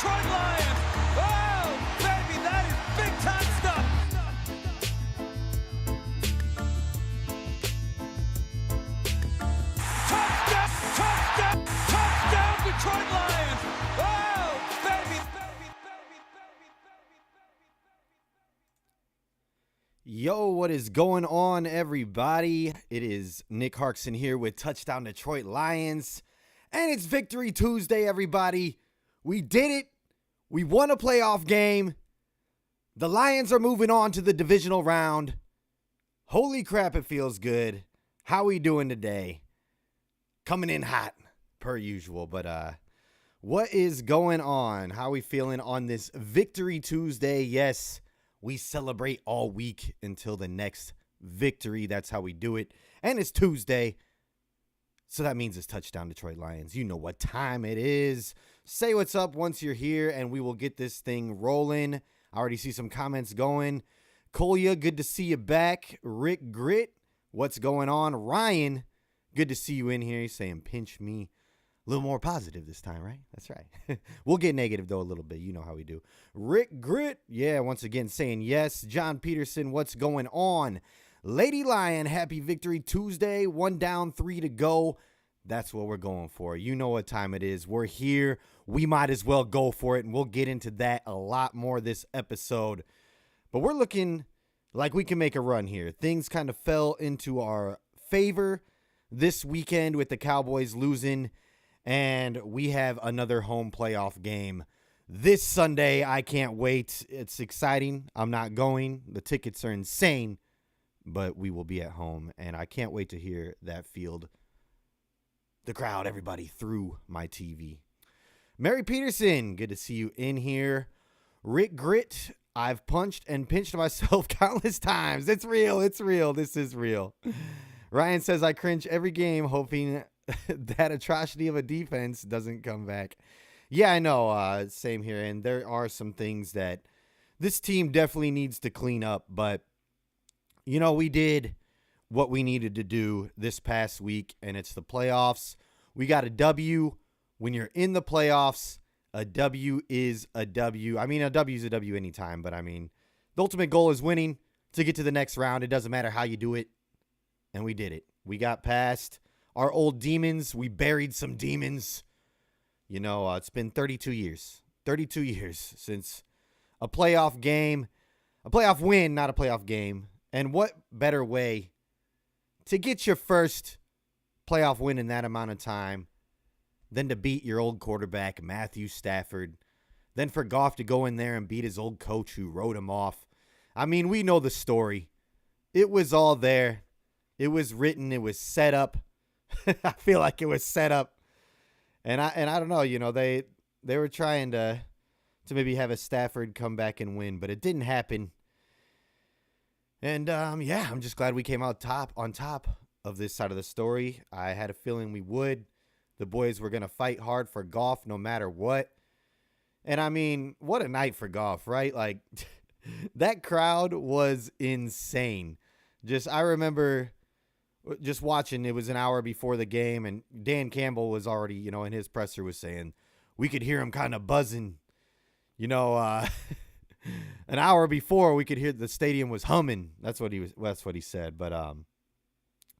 Detroit Lions. Oh, baby, that is big time stuff. Touchdown, touchdown, touchdown, Detroit Lions. Oh, baby, baby, baby, baby, baby, baby. Yo, what is going on, everybody? It is Nick Harkson here with Touchdown Detroit Lions. And it's Victory Tuesday, everybody. We did it. We won a playoff game. The Lions are moving on to the divisional round. Holy crap, it feels good. How we doing today? Coming in hot, per usual. But what is going on? How we feeling on this Victory Tuesday? Yes, we celebrate all week until the next victory. That's how we do it. And it's Tuesday. So that means it's Touchdown Detroit Lions. You know what time it is. Say what's up once you're here, and we will get this thing rolling. I already see some comments going. Kolya, good to see you back. Rick Grit, what's going on? Ryan, good to see you in here. He's saying pinch me. A little more positive this time, right? That's right. We'll get negative, though, a little bit. You know how we do. Rick Grit, yeah, once again saying yes. John Peterson, what's going on? Lady Lion, happy Victory Tuesday. 1 down, 3 to go. That's what we're going for. You know what time it is. We're here. We might as well go for it, and we'll get into that a lot more this episode. But we're looking like we can make a run here. Things kind of fell into our favor this weekend with the Cowboys losing, and we have another home playoff game this Sunday. I can't wait. It's exciting. I'm not going. The tickets are insane. But we will be at home, and I can't wait to hear that field, the crowd, everybody through my TV. Mary Peterson, good to see you in here. Rick Grit, I've punched and pinched myself countless times. It's real. It's real. This is real. Ryan says, I cringe every game hoping that atrocity of a defense doesn't come back. Yeah, I know. Same here. And there are some things that this team definitely needs to clean up, but you know, we did what we needed to do this past week, and it's the playoffs. We got a W. When you're in the playoffs, a W is a W. I mean, a W is a W anytime, but I mean, the ultimate goal is winning to get to the next round. It doesn't matter how you do it, and we did it. We got past our old demons. We buried some demons. You know, it's been 32 years. 32 years since a playoff game, a playoff win, not a playoff game. And what better way to get your first playoff win in that amount of time than to beat your old quarterback, Matthew Stafford, then for Goff to go in there and beat his old coach who wrote him off. I mean, we know the story. It was all there. It was written. It was set up. I feel like it was set up. And I don't know, you know, they were trying to maybe have a Stafford come back and win, but it didn't happen. And, yeah, I'm just glad we came out on top of this side of the story. I had a feeling we would. The boys were going to fight hard for Goff no matter what. And, I mean, what a night for Goff, right? Like, that crowd was insane. I remember just watching. It was an hour before the game, and Dan Campbell was already, you know, in his presser was saying, we could hear him kind of buzzing, you know, an hour before we could hear the stadium was humming. That's what he said. But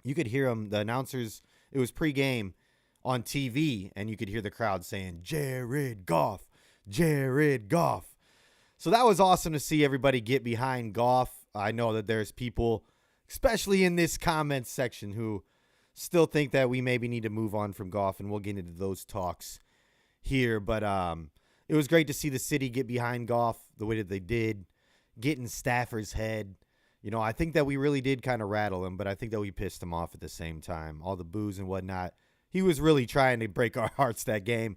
you could hear him, the announcers, it was pregame on TV, and you could hear the crowd saying, Jared Goff, Jared Goff. So that was awesome to see everybody get behind Goff. I know that there's people, especially in this comments section, who still think that we maybe need to move on from Goff, and we'll get into those talks here. But it was great to see the city get behind Goff the way that they did, get in Stafford's head. You know, I think that we really did kind of rattle him, but I think that we pissed him off at the same time. All the boos and whatnot. He was really trying to break our hearts that game,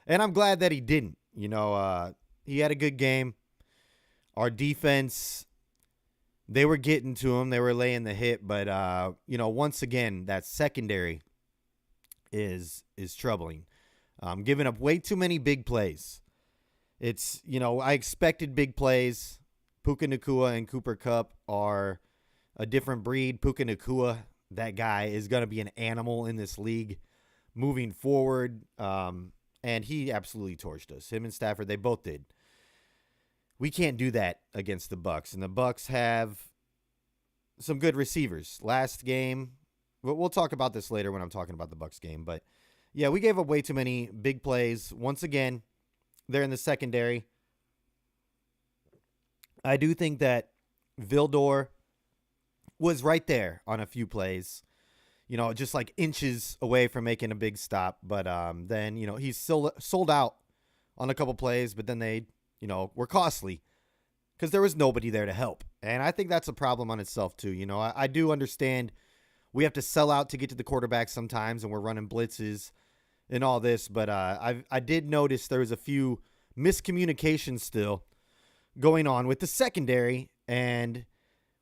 and I'm glad that he didn't. You know, he had a good game. Our defense, they were getting to him. They were laying the hit, but, you know, once again, that secondary is troubling. Giving up way too many big plays. It's, you know, I expected big plays. Puka Nacua and Cooper Kupp are a different breed. Puka Nacua, that guy is going to be an animal in this league moving forward. And and he absolutely torched us. Him and Stafford, they both did. We can't do that against the Bucs, and the Bucs have some good receivers. Last game, we'll talk about this later when I'm talking about the Bucs game, but yeah, we gave up way too many big plays. Once again, they're in the secondary. I do think that Vildor was right there on a few plays, just like inches away from making a big stop. But then, he's still sold out on a couple plays, but then they, were costly because there was nobody there to help. And I think that's a problem on itself too. I do understand we have to sell out to get to the quarterback sometimes, and we're running blitzes and all this. But I did notice there was a few miscommunications still going on with the secondary, and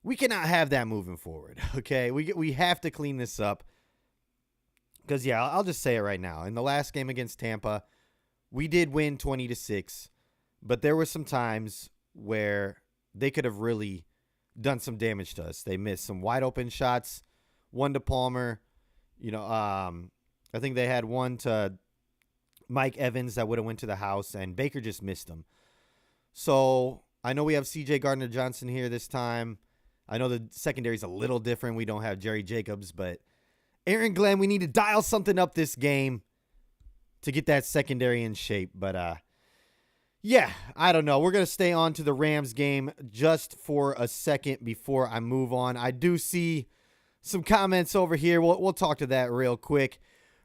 we cannot have that moving forward. Okay, we have to clean this up because I'll just say it right now. In the last game against Tampa, we did win 20-6, but there were some times where they could have really done some damage to us. They missed some wide open shots, one to Palmer. I think they had one to Mike Evans that would have went to the house, and Baker just missed them. So I know we have C.J. Gardner-Johnson here this time. I know the secondary is a little different. We don't have Jerry Jacobs, but Aaron Glenn, we need to dial something up this game to get that secondary in shape. But, I don't know. We're going to stay on to the Rams game just for a second before I move on. I do see some comments over here. We'll talk to that real quick.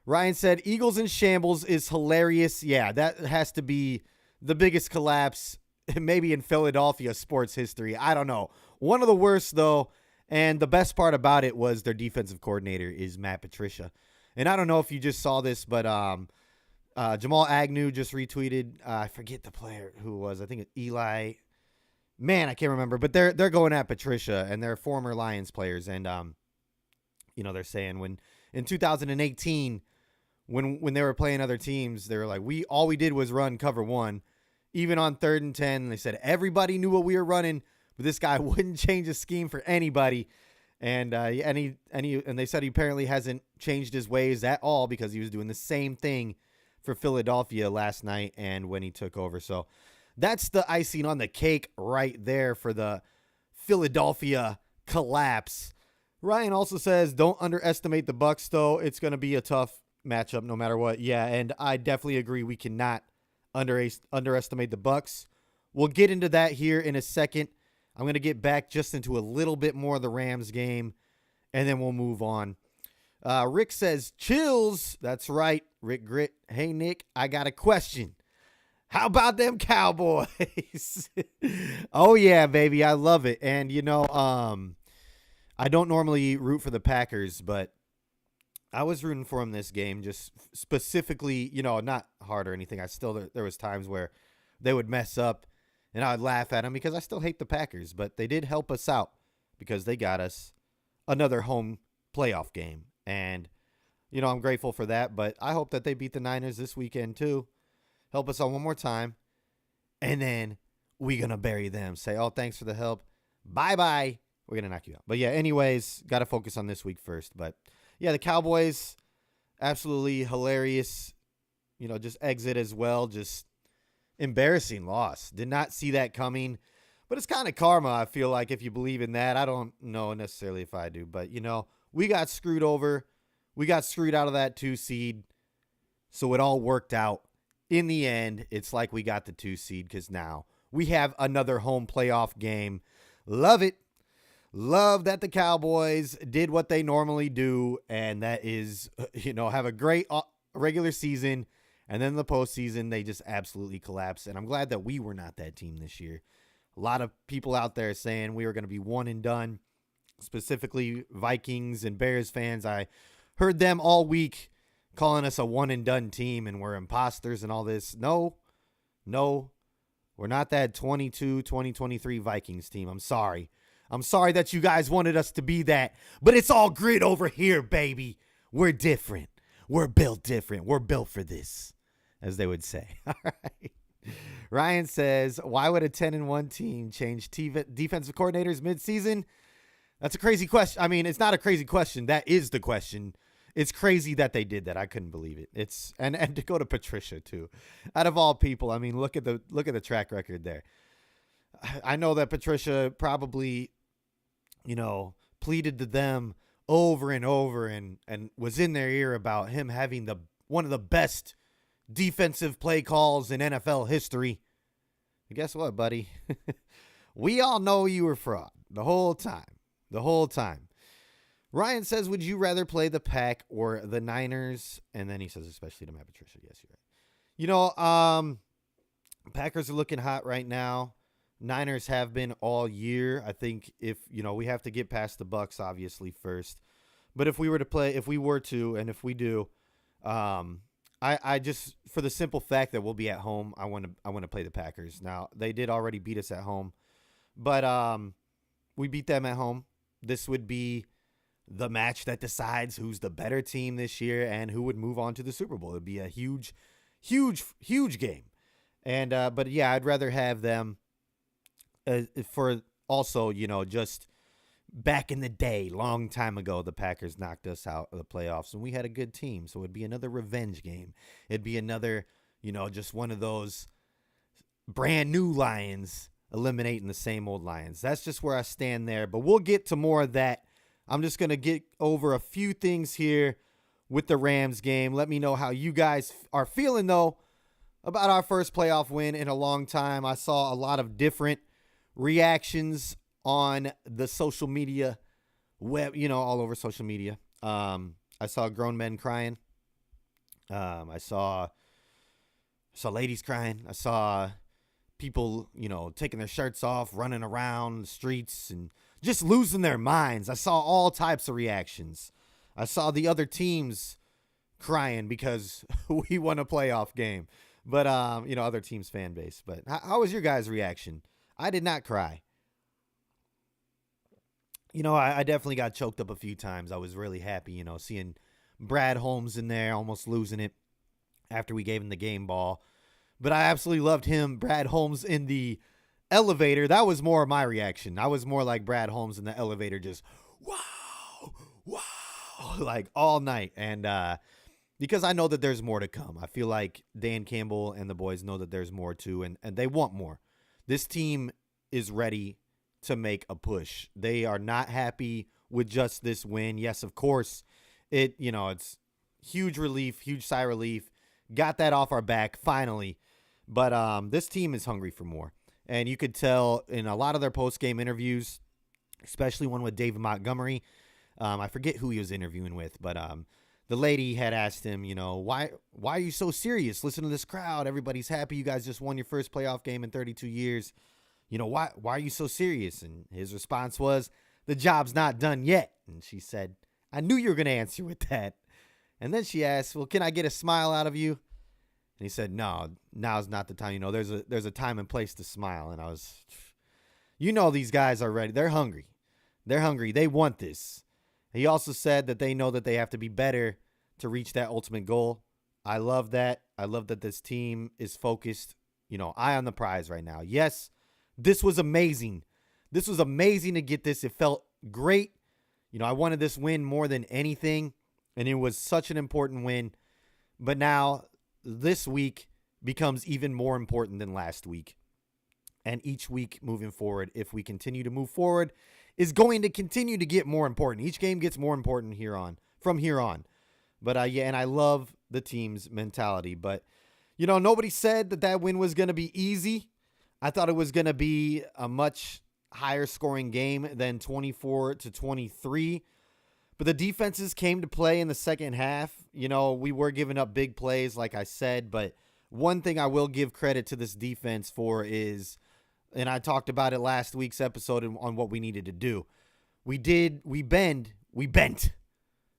Ryan said, Eagles in shambles is hilarious. Yeah, that has to be the biggest collapse maybe in Philadelphia sports history. I don't know. One of the worst, though, and the best part about it was their defensive coordinator is Matt Patricia. And I don't know if you just saw this, but Jamal Agnew just retweeted. I forget the player who it was. I think it's Eli. Man, I can't remember. But they're going at Patricia, and they're former Lions players. And, they're saying when in 2018, when they were playing other teams, they were like, all we did was run cover one. Even on 3rd and 10, they said everybody knew what we were running, but this guy wouldn't change his scheme for anybody. And they said he apparently hasn't changed his ways at all because he was doing the same thing for Philadelphia last night and when he took over. So that's the icing on the cake right there for the Philadelphia collapse. Ryan also says, don't underestimate the Bucs, though. It's going to be a tough matchup no matter what. Yeah, and I definitely agree. We cannot underestimate the Bucs. We'll get into that here in a second. I'm going to get back just into a little bit more of the Rams game, and then we'll move on. Rick says, chills. That's right, Rick Grit. Hey, Nick, I got a question. How about them Cowboys? Oh, yeah, baby. I love it. And, I don't normally root for the Packers, but I was rooting for them this game, just specifically, not hard or anything. There was times where they would mess up and I would laugh at them because I still hate the Packers, but they did help us out because they got us another home playoff game. And, I'm grateful for that, but I hope that they beat the Niners this weekend too. Help us out one more time. And then we're going to bury them. Say, oh, thanks for the help. Bye-bye. We're going to knock you out. But yeah, anyways, got to focus on this week first. But yeah, the Cowboys, absolutely hilarious, just exit as well. Just embarrassing loss. Did not see that coming. But it's kind of karma, I feel like, if you believe in that. I don't know necessarily if I do. But, we got screwed over. We got screwed out of that 2 seed. So it all worked out. In the end, it's like we got the 2 seed because now we have another home playoff game. Love it. Love that the Cowboys did what they normally do, and that is, have a great regular season, and then the postseason, they just absolutely collapse. And I'm glad that we were not that team this year. A lot of people out there saying we were going to be one and done, specifically Vikings and Bears fans. I heard them all week calling us a one and done team and we're imposters and all this. No, we're not that 2023 Vikings team. I'm sorry that you guys wanted us to be that, but it's all grit over here, baby. We're different. We're built different. We're built for this, as they would say. All right. Ryan says, why would a 10-1 team change defensive coordinators midseason? That's a crazy question. I mean, it's not a crazy question. That is the question. It's crazy that they did that. I couldn't believe it. It's and to go to Patricia too. Out of all people, I mean, look at the track record there. I know that Patricia probably, pleaded to them over and over and was in their ear about him having one of the best defensive play calls in NFL history. And guess what, buddy? We all know you were fraud the whole time. The whole time. Ryan says, would you rather play the Pack or the Niners? And then he says, especially to Matt Patricia. Yes, you're right. Packers are looking hot right now. Niners have been all year. I think if we have to get past the Bucks obviously first. But if we do, I just, for the simple fact that we'll be at home, I want to play the Packers. Now, they did already beat us at home, but we beat them at home. This would be the match that decides who's the better team this year and who would move on to the Super Bowl. It'd be a huge, huge, huge game. And but yeah, I'd rather have them for also, just back in the day, long time ago, the Packers knocked us out of the playoffs and we had a good team. So it'd be another revenge game. It'd be another, just one of those brand new Lions eliminating the same old Lions. That's just where I stand there. But we'll get to more of that. I'm just going to get over a few things here with the Rams game. Let me know how you guys are feeling, though, about our first playoff win in a long time. I saw a lot of different reactions on the social media web, all over social media. I saw grown men crying. I saw ladies crying. I saw people, taking their shirts off, running around the streets and just losing their minds. I saw all types of reactions. I saw the other teams crying because we won a playoff game. But, other teams' fan base. But how was your guys' reaction? I did not cry. I definitely got choked up a few times. I was really happy, seeing Brad Holmes in there almost losing it after we gave him the game ball. But I absolutely loved him, Brad Holmes, in the elevator. That was more of my reaction. I was more like Brad Holmes in the elevator, just wow, like all night. And because I know that there's more to come. I feel like Dan Campbell and the boys know that there's more too, and they want more. This team is ready to make a push. They are not happy with just this win. Yes, of course, it's huge relief, huge sigh of relief. Got that off our back finally. But this team is hungry for more. And you could tell in a lot of their post-game interviews, especially one with David Montgomery. I forget who he was interviewing with, but the lady had asked him, why are you so serious? Listen to this crowd. Everybody's happy. You guys just won your first playoff game in 32 years. Why are you so serious? And his response was, the job's not done yet. And she said, I knew you were going to answer with that. And then she asked, well, can I get a smile out of you? And he said, no, now's not the time. There's a time and place to smile. And I was, these guys are ready. They're hungry. They want this. He also said that they know that they have to be better to reach that ultimate goal. I love that. I love that this team is focused, eye on the prize right now. Yes, this was amazing. This was amazing to get this. It felt great. I wanted this win more than anything, and it was such an important win. But now this week becomes even more important than last week. And each week moving forward, if we continue to move forward, is going to continue to get more important. Each game gets more important from here on. But and I love the team's mentality. But, nobody said that win was going to be easy. I thought it was going to be a much higher scoring game than 24-23. But the defenses came to play in the second half. We were giving up big plays, like I said. But one thing I will give credit to this defense for is, and I talked about it last week's episode on what we needed to do. We bent,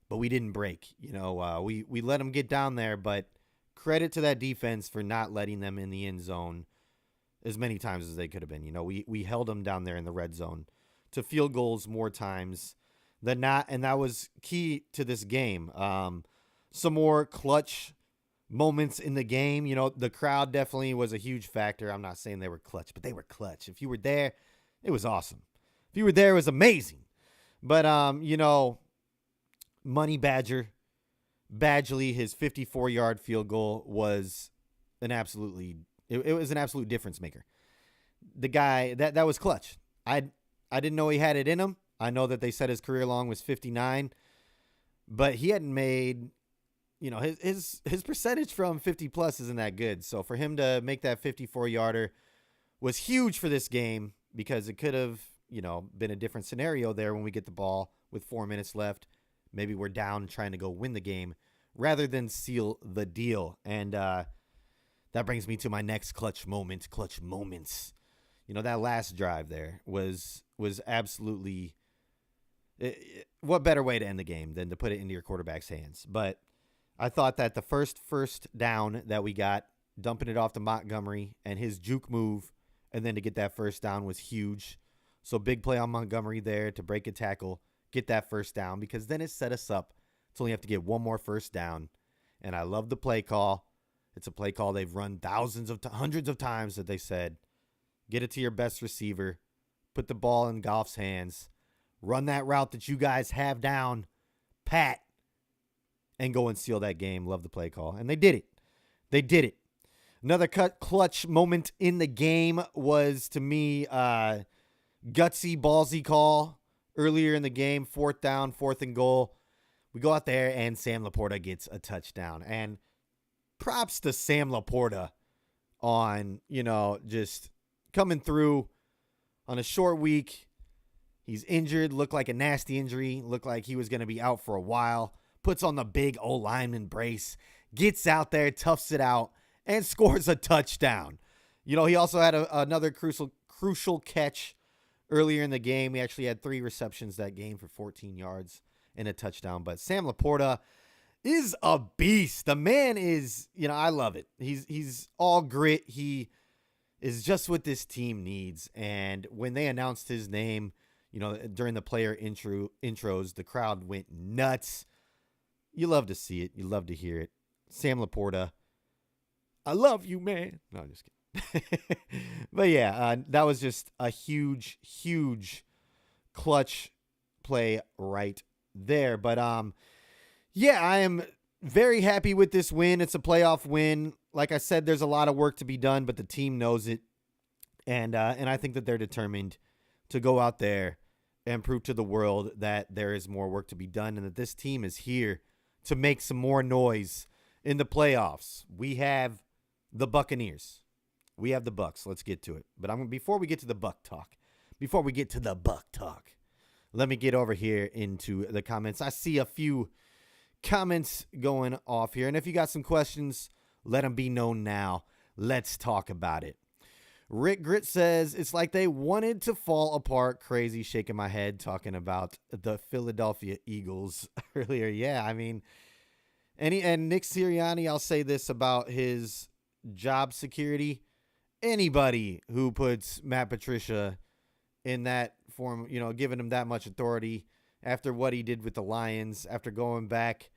but we didn't break. We let them get down there, but credit to that defense for not letting them in the end zone as many times as they could have been. We held them down there in the red zone to field goals more times than not, and that was key to this game. Some more clutch moments in the game. The crowd definitely was a huge factor. I'm not saying they were clutch, but they were clutch. If you were there, it was awesome. If you were there, it was amazing. But, Money Badger, Badgley, his 54-yard field goal was it was an absolute difference maker. The guy that was clutch. I didn't know he had it in him. I know that they said his career long was 59, but he hadn't made, his percentage from 50 plus isn't that good. So for him to make that 54-yarder was huge for this game because it could have, been a different scenario there when we get the ball with 4 minutes left. Maybe we're down trying to go win the game rather than seal the deal. And that brings me to my next clutch moments. That last drive there was absolutely what better way to end the game than to put it into your quarterback's hands. But I thought that the first down that we got, dumping it off to Montgomery and his juke move, and then to get that first down was huge. So big play on Montgomery there to break a tackle, get that first down, because then it set us up to only have to get one more first down. And I love the play call. It's a play call they've run hundreds of times that they said, get it to your best receiver, put the ball in Goff's hands, run that route that you guys have down, pat, and go and seal that game. Love the play call. And they did it. Another clutch moment in the game was, to me, gutsy, ballsy call earlier in the game, 4th down, 4th and goal. We go out there and Sam Laporta gets a touchdown. And props to Sam Laporta on, just coming through on a short week. He's injured, looked like a nasty injury, looked like he was going to be out for a while. Puts on the big old lineman brace, gets out there, toughs it out, and scores a touchdown. He also had another crucial catch earlier in the game. He actually had 3 receptions that game for 14 yards and a touchdown. But Sam Laporta is a beast. The man is, I love it. He's all grit. He is just what this team needs. And when they announced his name, during the player intros, the crowd went nuts. You love to see it. You love to hear it. Sam Laporta, I love you, man. No, I'm just kidding. But yeah, that was just a huge, huge clutch play right there. But yeah, I am very happy with this win. It's a playoff win. Like I said, there's a lot of work to be done, but the team knows it. And I think that they're determined to go out there and prove to the world that there is more work to be done and that this team is here to make some more noise in the playoffs. We have the Buccaneers. We have the Bucs. Let's get to it. But before we get to the Buck talk, let me get over here into the comments. I see a few comments going off here. And if you got some questions, let them be known now. Let's talk about it. Rick Grit says, it's like they wanted to fall apart. Crazy, shaking my head, talking about the Philadelphia Eagles earlier. Yeah, I mean, and Nick Sirianni, I'll say this about his job security. Anybody who puts Matt Patricia in that form, giving him that much authority after what he did with the Lions, after going back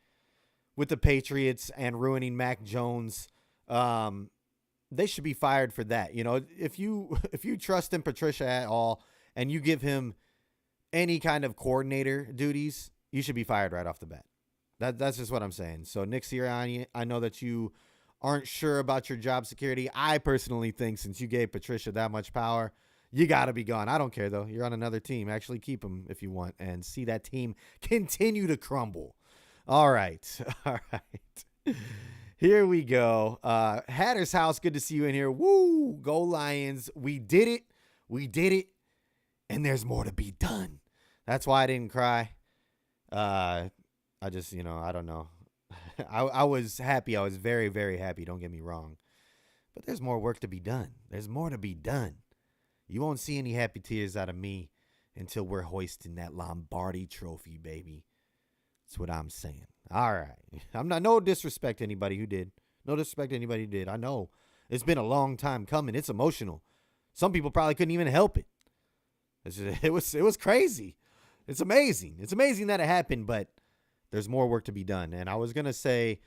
with the Patriots and ruining Mac Jones, they should be fired for that. If you trust in Patricia at all and you give him any kind of coordinator duties, you should be fired right off the bat. That's just what I'm saying. So Nick Sirianni, I know that you aren't sure about your job security. I personally think since you gave Patricia that much power, you got to be gone. I don't care, though. You're on another team. Actually, keep him if you want and see that team continue to crumble. All right. Here we go. Hatter's House, good to see you in here. Woo! Go Lions. We did it. And there's more to be done. That's why I didn't cry. I just, I don't know. I was happy. I was very, very happy. Don't get me wrong. But there's more work to be done. There's more to be done. You won't see any happy tears out of me until we're hoisting that Lombardi trophy, baby. That's what I'm saying. All right. I'm not, no disrespect to anybody who did. No disrespect to anybody who did. I know it's been a long time coming. It's emotional. Some people probably couldn't even help it. It was crazy. It's amazing. It's amazing that it happened, but there's more work to be done. And I was going to say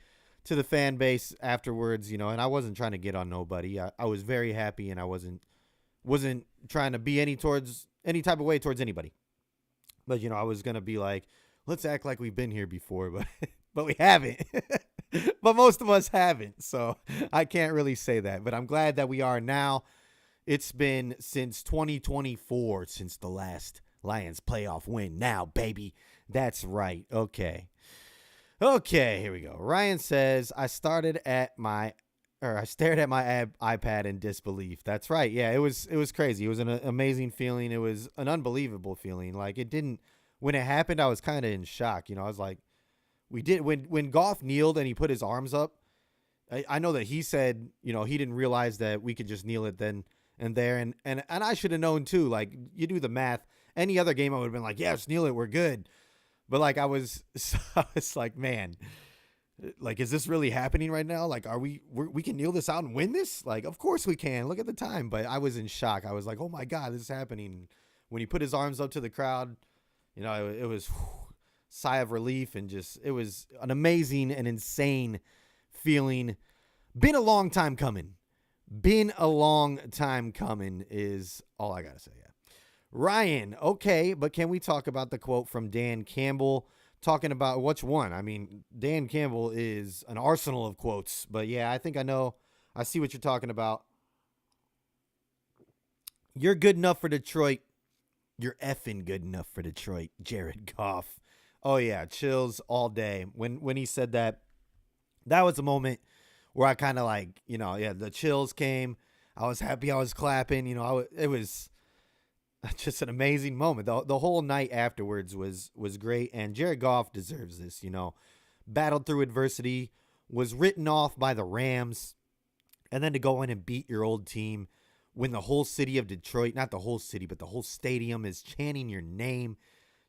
to the fan base afterwards, and I wasn't trying to get on nobody. I was very happy, and I wasn't trying to be any type of way towards anybody. But, I was going to be like, let's act like we've been here before. but we haven't. But most of us haven't, so I can't really say that. But I'm glad that we are now. It's been since 2024 since the last Lions playoff win. Now, baby. That's right. Okay, here we go. Ryan says, I stared at my iPad in disbelief. That's right. Yeah, it was crazy. It was an amazing feeling. It was an unbelievable feeling. Like, it didn't, when it happened, I was kind of in shock. I was like, when Goff kneeled and he put his arms up, I know that he said, he didn't realize that we could just kneel it then and there. And I should have known too. Like, you do the math. Any other game, I would have been like, yeah, just kneel it. We're good. But like, I was like, man, like, is this really happening right now? Like, we can kneel this out and win this? Like, of course we can. Look at the time. But I was in shock. I was like, oh my God, this is happening. When he put his arms up to the crowd, it was sigh of relief, and just, it was an amazing and insane feeling. Been a long time coming is all I got to say. Yeah. Ryan, okay, but can we talk about the quote from Dan Campbell talking about which one? I mean, Dan Campbell is an arsenal of quotes, but yeah, I think I see what you're talking about. You're good enough for Detroit. You're effing good enough for Detroit, Jared Goff. Oh yeah, chills all day. When he said that was a moment where I kind of like, the chills came. I was happy. I was clapping. It was just an amazing moment. The whole night afterwards was great, and Jared Goff deserves this. Battled through adversity, was written off by the Rams, and then to go in and beat your old team when the whole city of Detroit, not the whole city, but the whole stadium is chanting your name.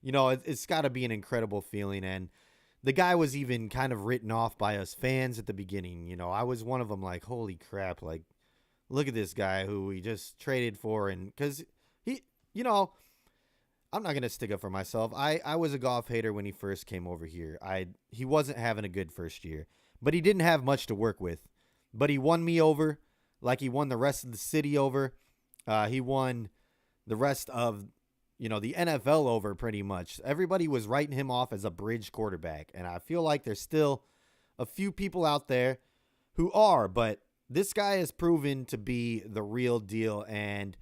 It's got to be an incredible feeling, and the guy was even kind of written off by us fans at the beginning. I was one of them, like, holy crap, like, look at this guy who we just traded for, and because he, I'm not going to stick up for myself. I was a Goff hater when he first came over here. He wasn't having a good first year, but he didn't have much to work with. But he won me over like he won the rest of the city over. He won the rest of, the NFL over pretty much. Everybody was writing him off as a bridge quarterback, and I feel like there's still a few people out there who are, but this guy has proven to be the real deal, and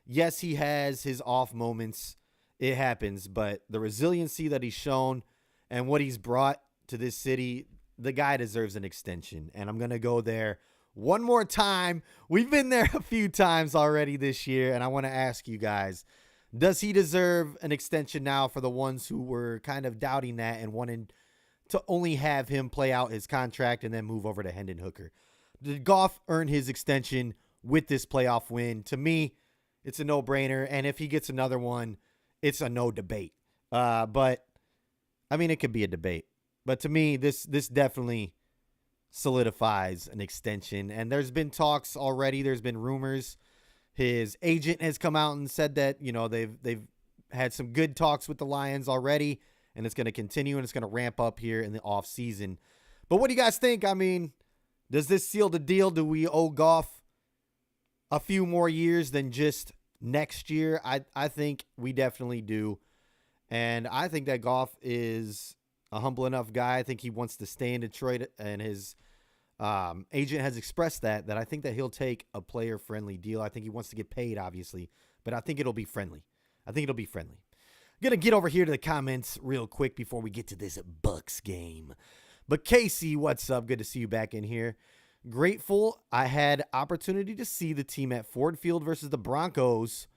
yes, he has his off moments. It happens, but the resiliency that he's shown and what he's brought to this city, the guy deserves an extension. And I'm going to go there one more time. We've been there a few times already this year, and I want to ask you guys, does he deserve an extension now for the ones who were kind of doubting that and wanting to only have him play out his contract and then move over to Hendon Hooker? Did Goff earn his extension with this playoff win? To me, it's a no-brainer, and if he gets another one, it's a no debate. But, I mean, it could be a debate. But to me, this definitely solidifies an extension. And there's been talks already. There's been rumors. His agent has come out and said that, they've had some good talks with the Lions already, and it's going to continue, and it's going to ramp up here in the offseason. But what do you guys think? I mean, does this seal the deal? Do we owe Goff a few more years than just next year? I think we definitely do. And I think that Goff is a humble enough guy. I think he wants to stay in Detroit, and his agent has expressed that I think that he'll take a player-friendly deal. I think he wants to get paid, obviously, but I think it'll be friendly. I'm going to get over here to the comments real quick before we get to this Bucks game. But Casey, what's up? Good to see you back in here. Grateful I had opportunity to see the team at Ford Field versus the Broncos.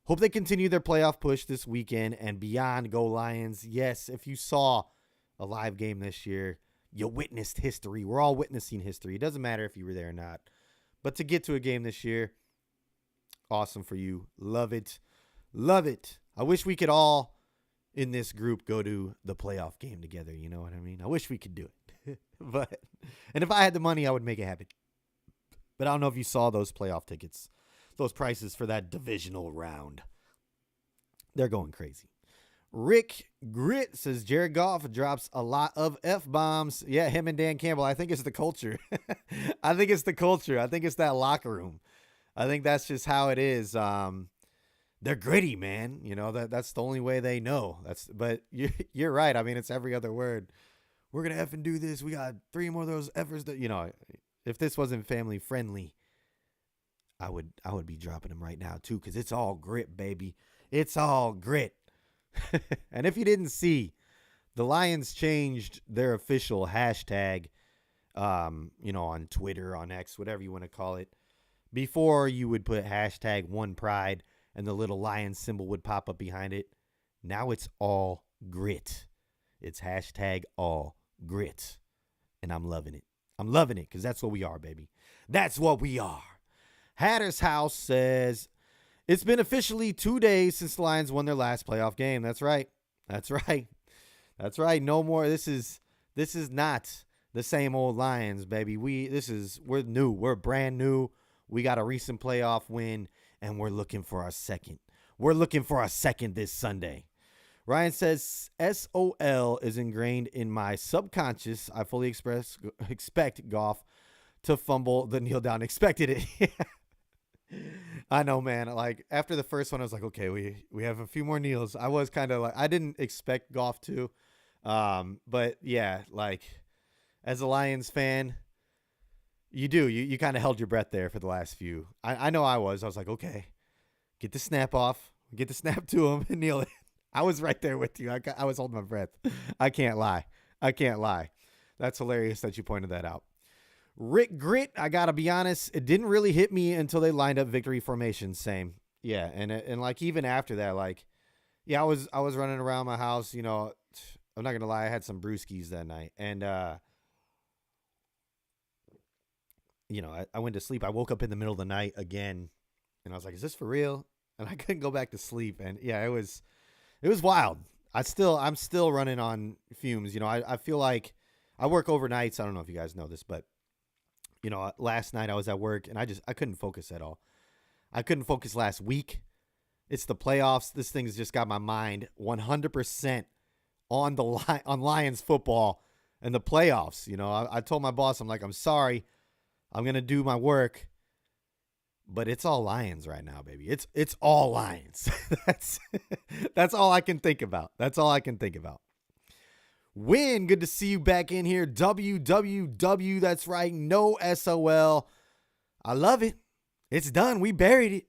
Hope they continue their playoff push this weekend and beyond. Go Lions. Yes, if you saw a live game this year, you witnessed history. We're all witnessing history. It doesn't matter if you were there or not. But to get to a game this year, awesome for you. Love it. Love it. I wish we could all in this group go to the playoff game together. You know what I mean? I wish we could do it. And if I had the money, I would make it happen. But I don't know if you saw those playoff tickets, those prices for that divisional round. They're going crazy. Rick Grit says Jared Goff drops a lot of F-bombs. Yeah, him and Dan Campbell. I think it's the culture. I think it's that locker room. I think that's just how it is. They're gritty, man. That's the only way they know. But you're right. I mean, it's every other word. we're going to effing do this. We got 3 more of those effers that, if this wasn't family friendly, I would be dropping them right now too, because it's all grit, baby. It's all grit. And if you didn't see, the Lions changed their official hashtag, on Twitter, on X, whatever you want to call it. Before, you would put hashtag One Pride and the little lion symbol would pop up behind it. Now it's all grit. It's hashtag all grit. And I'm loving it. I'm loving it because that's what we are, baby. That's what we are. Hatter's House says, it's been officially 2 days since the Lions won their last playoff game. That's right. That's right. That's right. No more. This is not the same old Lions, baby. We're new. We're brand new. We got a recent playoff win, and we're looking for our second. We're looking for our second this Sunday. Ryan says, SOL is ingrained in my subconscious. I fully expect Goff to fumble the kneel down. Expected it. I know, man. Like, after the first one, I was like, okay, we have a few more kneels. I was kind of like, I didn't expect Goff to. But, yeah, like, as a Lions fan, you kind of held your breath there for the last few. I know I was like, okay, get the snap off, get the snap to him, and kneel it. I was right there with you. I was holding my breath. I can't lie. That's hilarious that you pointed that out. Rick Grit, I got to be honest, it didn't really hit me until they lined up victory formation. Same. Yeah. And like, even after that, like, yeah, I was running around my house, I'm not going to lie. I had some brewskis that night, and, I went to sleep. I woke up in the middle of the night again, and I was like, is this for real? And I couldn't go back to sleep. And yeah, it was wild. I'm still running on fumes. I feel like I work overnights. I don't know if you guys know this, but last night I was at work and I couldn't focus at all. I couldn't focus last week. It's the playoffs. This thing's just got my mind 100% on on Lions football and the playoffs. I told my boss, I'm like, I'm sorry. I'm going to do my work, but it's all Lions right now, baby. It's all Lions. That's all I can think about. Win, good to see you back in here. WWW, that's right. No SOL. I love it. It's done. We buried it.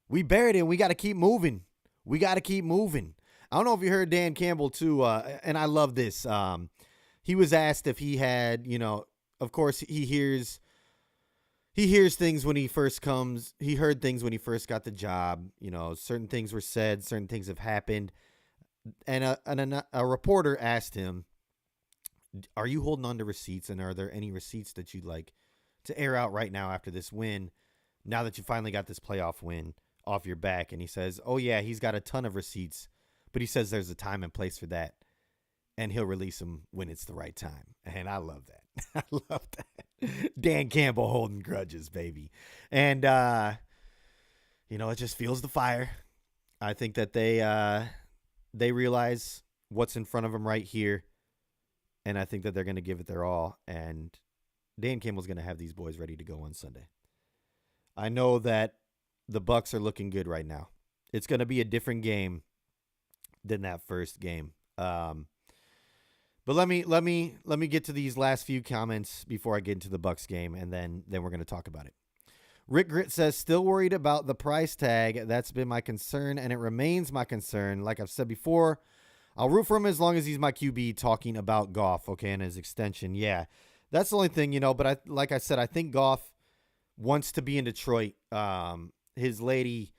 We got to keep moving. I don't know if you heard Dan Campbell too, and I love this. He was asked if he had, of course he hears things when he first comes. He heard things when he first got the job. Certain things were said, certain things have happened. And a reporter asked him, are you holding on to receipts? And are there any receipts that you'd like to air out right now after this win, now that you finally got this playoff win off your back? And he says, oh, yeah, he's got a ton of receipts, but he says there's a time and place for that, and he'll release them when it's the right time. And I love that. Dan Campbell holding grudges, baby. And, it just fuels the fire. I think that they realize what's in front of them right here, and I think that they're going to give it their all, and Dan Campbell's going to have these boys ready to go on Sunday. I know that the Bucs are looking good right now. It's going to be a different game than that first game. But let me get to these last few comments before I get into the Bucs game, and then we're going to talk about it. Rick Grit says, still worried about the price tag. That's been my concern, and it remains my concern. Like I've said before, I'll root for him as long as he's my QB, talking about Goff, okay, and his extension. Yeah, that's the only thing, but like I said, I think Goff wants to be in Detroit. His lady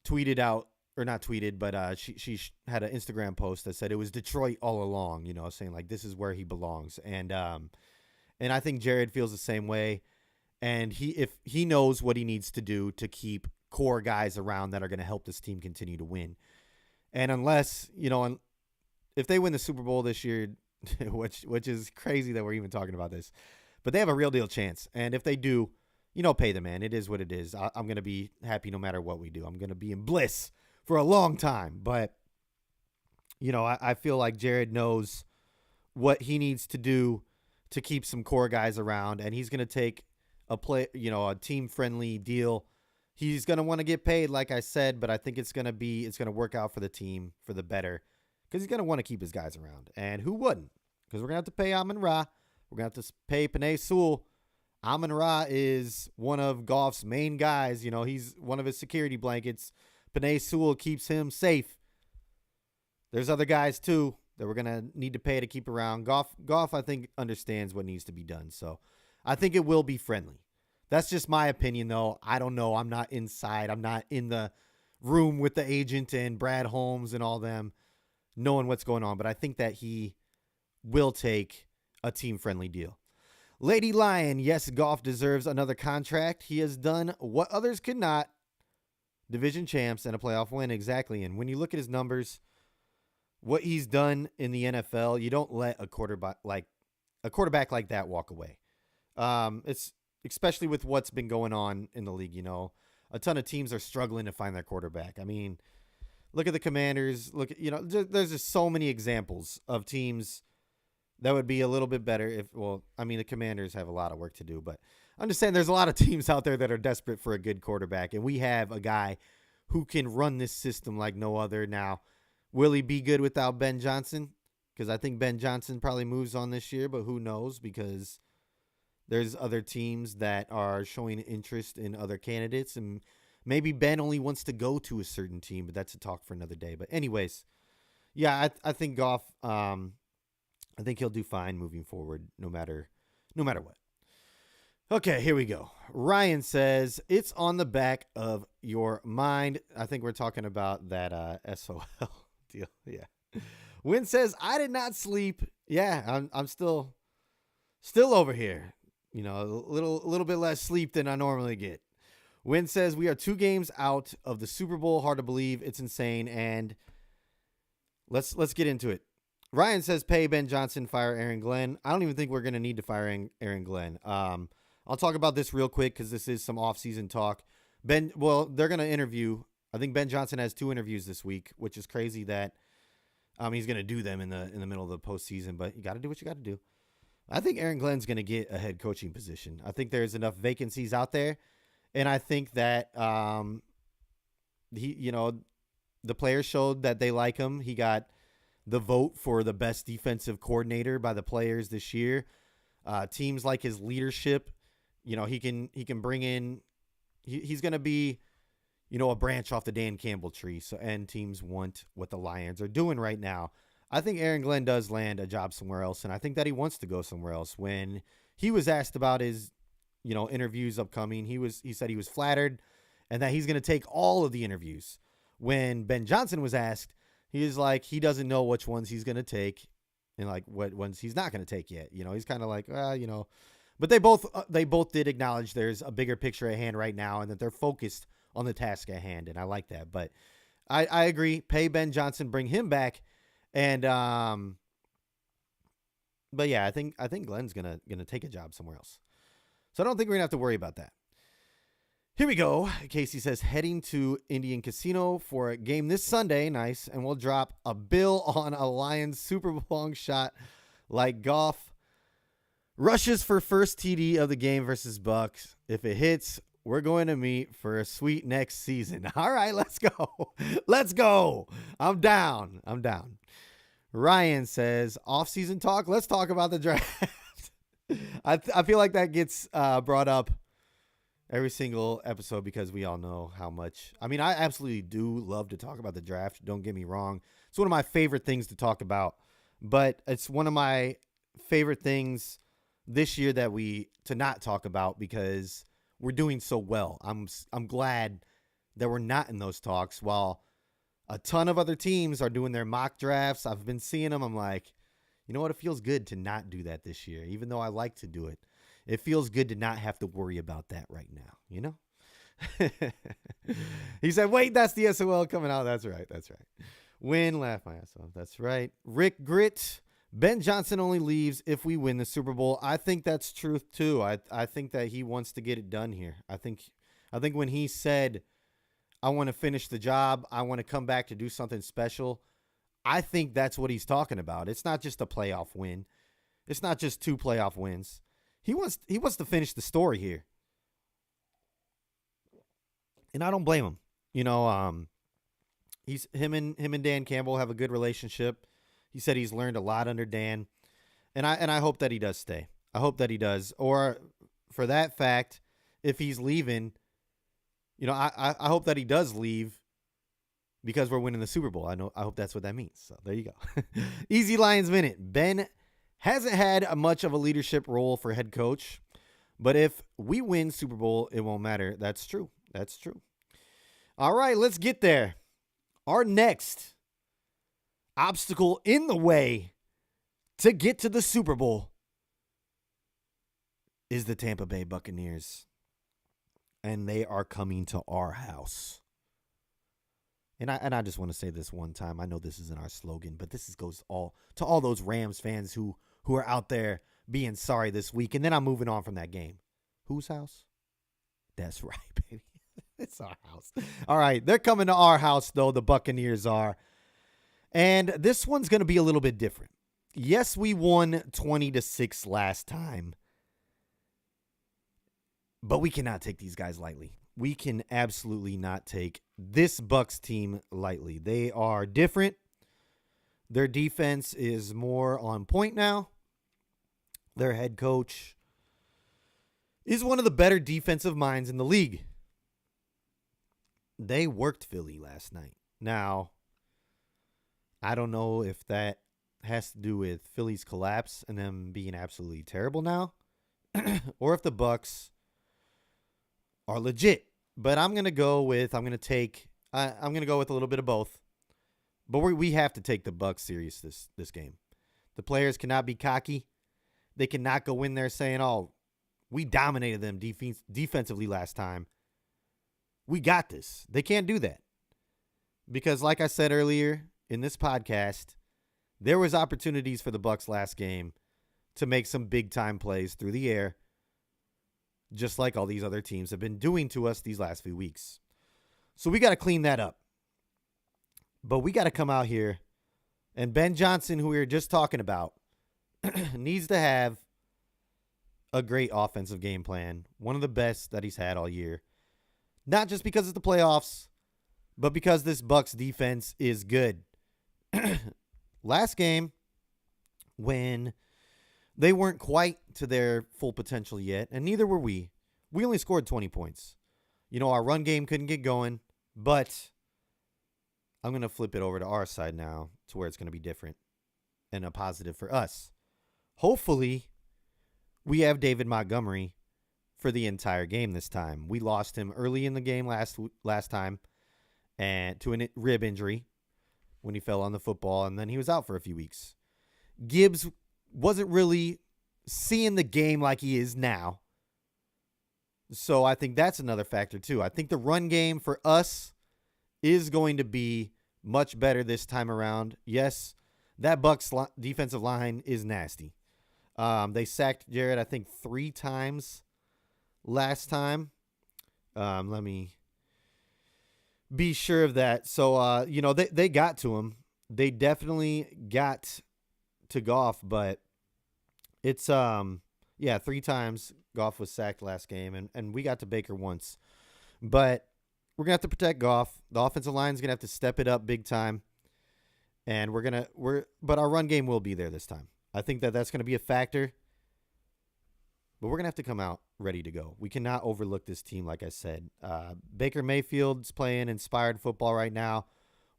tweeted out, or not tweeted, but she had an Instagram post that said it was Detroit all along, saying like this is where he belongs. And I think Jared feels the same way. And if he knows what he needs to do to keep core guys around that are going to help this team continue to win. And unless, if they win the Super Bowl this year, which is crazy that we're even talking about this, but they have a real deal chance. And if they do, pay the man. It is what it is. I'm going to be happy no matter what we do. I'm going to be in bliss for a long time. But, I feel like Jared knows what he needs to do to keep some core guys around, and he's going to take a team-friendly deal. He's going to want to get paid, like I said, but I think it's going to work out for the team for the better, because he's going to want to keep his guys around. And who wouldn't? because we're going to have to pay Amon-Ra. We're going to have to pay Penei Sewell. Amon-Ra is one of Goff's main guys. He's one of his security blankets. Penei Sewell keeps him safe. There's other guys, too, that we're going to need to pay to keep around. Goff, I think, understands what needs to be done. So I think it will be friendly. That's just my opinion, though. I don't know. I'm not inside. I'm not in the room with the agent and Brad Holmes and all them knowing what's going on. But I think that he will take a team-friendly deal. Lady Lion, yes, Goff deserves another contract. He has done what others could not. Division champs and a playoff win, exactly. And when you look at his numbers, what he's done in the NFL, you don't let a quarterback like that walk away. It's especially with what's been going on in the league. A ton of teams are struggling to find their quarterback. I mean, look at the Commanders. There's just so many examples of teams that would be a little bit better the Commanders have a lot of work to do, but I'm just saying there's a lot of teams out there that are desperate for a good quarterback, and we have a guy who can run this system like no other. Now, will he be good without Ben Johnson? Because I think Ben Johnson probably moves on this year, but who knows, because there's other teams that are showing interest in other candidates, and maybe Ben only wants to go to a certain team, but that's a talk for another day. But anyways, yeah, I think Goff, I think he'll do fine moving forward, no matter what. Okay, here we go. Ryan says, it's on the back of your mind. I think we're talking about that SOL deal. Yeah. Wynn says, I did not sleep. Yeah, I'm still over here. A little bit less sleep than I normally get. Wynn says, we are 2 games out of the Super Bowl. Hard to believe. It's insane. And let's get into it. Ryan says, pay Ben Johnson, fire Aaron Glenn. I don't even think we're going to need to fire Aaron Glenn. I'll talk about this real quick because this is some offseason talk. They're going to interview. I think Ben Johnson has 2 interviews this week, which is crazy that he's going to do them in the middle of the postseason. But you got to do what you got to do. I think Aaron Glenn's going to get a head coaching position. I think there's enough vacancies out there, and I think that the players showed that they like him. He got the vote for the best defensive coordinator by the players this year. Teams like his leadership. He can bring in. He's going to be, a branch off the Dan Campbell tree. So, and teams want what the Lions are doing right now. I think Aaron Glenn does land a job somewhere else, and I think that he wants to go somewhere else. When he was asked about his, interviews upcoming, he said he was flattered and that he's going to take all of the interviews. When Ben Johnson was asked, he was like, he doesn't know which ones he's going to take and like what ones he's not going to take yet. He's kind of like, but they both did acknowledge there's a bigger picture at hand right now and that they're focused on the task at hand. And I like that, but I agree. Pay Ben Johnson, bring him back. And, but yeah, I think Glenn's going to take a job somewhere else. So I don't think we're gonna have to worry about that. Here we go. Casey says, heading to Indian Casino for a game this Sunday. Nice. And we'll drop a bill on a Lions super long shot like Goff rushes for first TD of the game versus Bucks. If it hits, we're going to meet for a sweet next season. All right, let's go. Let's go. I'm down. Ryan says, off-season talk. Let's talk about the draft. I feel like that gets brought up every single episode because we all know how much. I mean, I absolutely do love to talk about the draft. Don't get me wrong. It's one of my favorite things to talk about, but it's one of my favorite things this year to not talk about because we're doing so well. I'm glad that we're not in those talks while a ton of other teams are doing their mock drafts. I've been seeing them. I'm like, you know what? It feels good to not do that this year, even though I like to do it. It feels good to not have to worry about that right now, He said, wait, that's the SOL coming out. That's right. Win, laugh my ass off. That's right. Rick Grit, Ben Johnson only leaves if we win the Super Bowl. I think that's truth too. I think that he wants to get it done here. I think when he said, I want to finish the job, I want to come back to do something special, I think that's what he's talking about. It's not just a playoff win. It's not just 2 playoff wins. He wants to finish the story here. And I don't blame him. Him and Dan Campbell have a good relationship. He said he's learned a lot under Dan. And I hope that he does stay. I hope that he does. Or for that fact, if he's leaving, I hope that he does leave because we're winning the Super Bowl. I hope that's what that means. So there you go. Easy Lions Minute. Ben hasn't had much of a leadership role for head coach, but if we win Super Bowl, it won't matter. That's true. That's true. All right, let's get there. Our next obstacle in the way to get to the Super Bowl is the Tampa Bay Buccaneers. And they are coming to our house. And I just want to say this one time. I know this isn't our slogan, but this goes to all those Rams fans who are out there being sorry this week. And then I'm moving on from that game. Whose house? That's right, baby. It's our house. All right, they're coming to our house, though. The Buccaneers are. And this one's going to be a little bit different. Yes, we won 20-6 last time. But we cannot take these guys lightly. We can absolutely not take this Bucs team lightly. They are different. Their defense is more on point now. Their head coach is one of the better defensive minds in the league. They worked Philly last night. Now, I don't know if that has to do with Philly's collapse and them being absolutely terrible now, or if the Bucs are legit. But I'm going to go with a little bit of both. But we have to take the Bucs serious this game. The players cannot be cocky. They cannot go in there saying, "Oh, we dominated them defensively last time. We got this." They can't do that. Because like I said earlier in this podcast, there was opportunities for the Bucs last game to make some big time plays through the air, just like all these other teams have been doing to us these last few weeks. So we got to clean that up. But we got to come out here, and Ben Johnson, who we were just talking about, needs to have a great offensive game plan, one of the best that he's had all year. Not just because it's the playoffs, but because this Bucs defense is good. Last game, when they weren't quite to their full potential yet, and neither were we. We only scored 20 points. Our run game couldn't get going, but I'm going to flip it over to our side now to where it's going to be different and a positive for us. Hopefully, we have David Montgomery for the entire game this time. We lost him early in the game last time and to a rib injury when he fell on the football, and then he was out for a few weeks. Gibbs wasn't really seeing the game like he is now. So I think that's another factor too. I think the run game for us is going to be much better this time around. Yes, that Bucs defensive line is nasty. They sacked Jared, I think, 3 times last time. Let me be sure of that. So, they got to him. They definitely got to Goff, but it's 3 times Goff was sacked last game, and we got to Baker once. But we're gonna have to protect Goff. The offensive line is gonna have to step it up big time, and but our run game will be there this time. I think that's gonna be a factor, but we're gonna have to come out ready to go. We cannot overlook this team, like I said. Baker Mayfield's playing inspired football right now.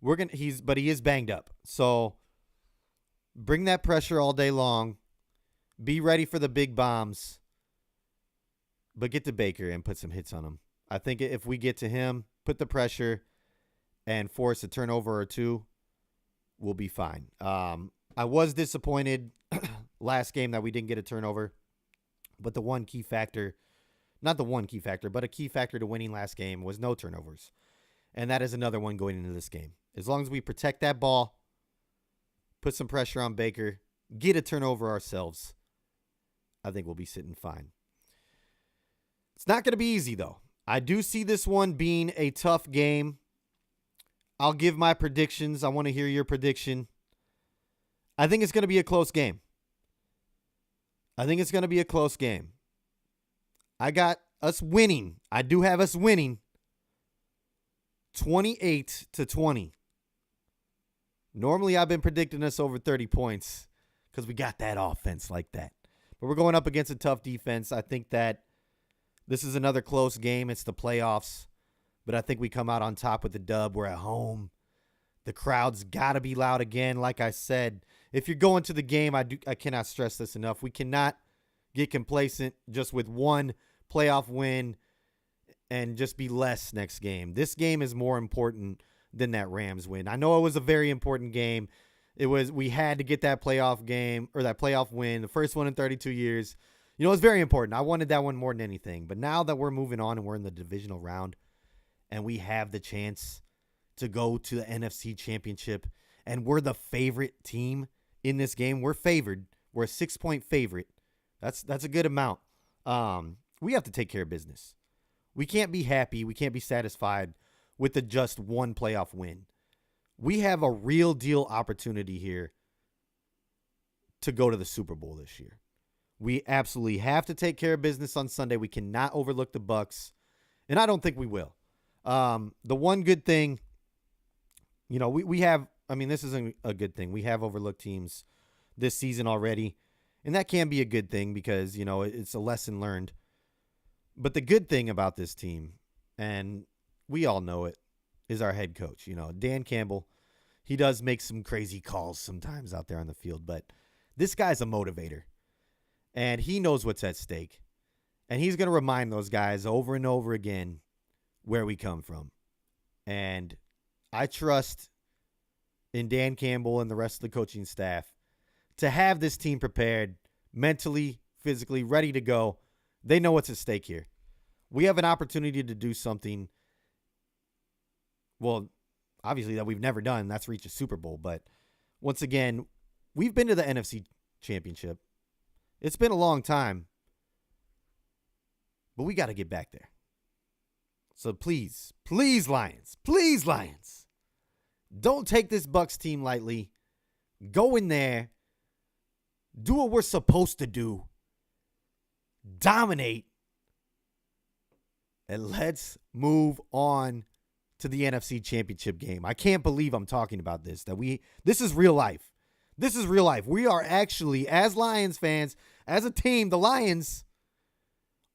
But he is banged up, so bring that pressure all day long. Be ready for the big bombs, but get to Baker and put some hits on him. I think if we get to him, put the pressure, and force a turnover or two, we'll be fine. I was disappointed last game that we didn't get a turnover, but a key factor to winning last game was no turnovers. And that is another one going into this game. As long as we protect that ball, put some pressure on Baker, get a turnover ourselves, I think we'll be sitting fine. It's not going to be easy, though. I do see this one being a tough game. I'll give my predictions. I want to hear your prediction. I think it's going to be a close game. I got us winning. I do have us winning 28-20. Normally, I've been predicting us over 30 points because we got that offense like that. But we're going up against a tough defense. I think that this is another close game. It's the playoffs. But I think we come out on top with the dub. We're at home. The crowd's got to be loud again. Like I said, if you're going to the game, I cannot stress this enough. We cannot get complacent just with one playoff win and just be less next game. This game is more important than that Rams win. I know it was a very important game. We had to get that playoff game or that playoff win, the first one in 32 years. You know, it's very important. I wanted that one more than anything. But now that we're moving on and we're in the divisional round and we have the chance to go to the NFC Championship and we're the favorite team in this game, we're favored. We're a 6-point favorite. That's a good amount. We have to take care of business. We can't be happy. We can't be satisfied with the just one playoff win. We have a real deal opportunity here to go to the Super Bowl this year. We absolutely have to take care of business on Sunday. We cannot overlook the Bucks, and I don't think we will. The one good thing, you know, we have, I mean, this isn't a good thing. We have overlooked teams this season already, and that can be a good thing because, you know, it's a lesson learned. But the good thing about this team, and we all know it, is our head coach. You know, Dan Campbell, he does make some crazy calls sometimes out there on the field, but this guy's a motivator, and he knows what's at stake, and he's going to remind those guys over and over again where we come from. And I trust in Dan Campbell and the rest of the coaching staff to have this team prepared mentally, physically, ready to go. They know what's at stake here. We have an opportunity to do something, well, obviously that we've never done. That's reach a Super Bowl. But once again, we've been to the NFC Championship. It's been a long time, but we got to get back there. So please, Lions, don't take this Bucks team lightly. Go in there, do what we're supposed to do, dominate, and let's move on to the NFC Championship game. I can't believe I'm talking about this. This is real life. This is real life. We are actually, as Lions fans, as a team, the Lions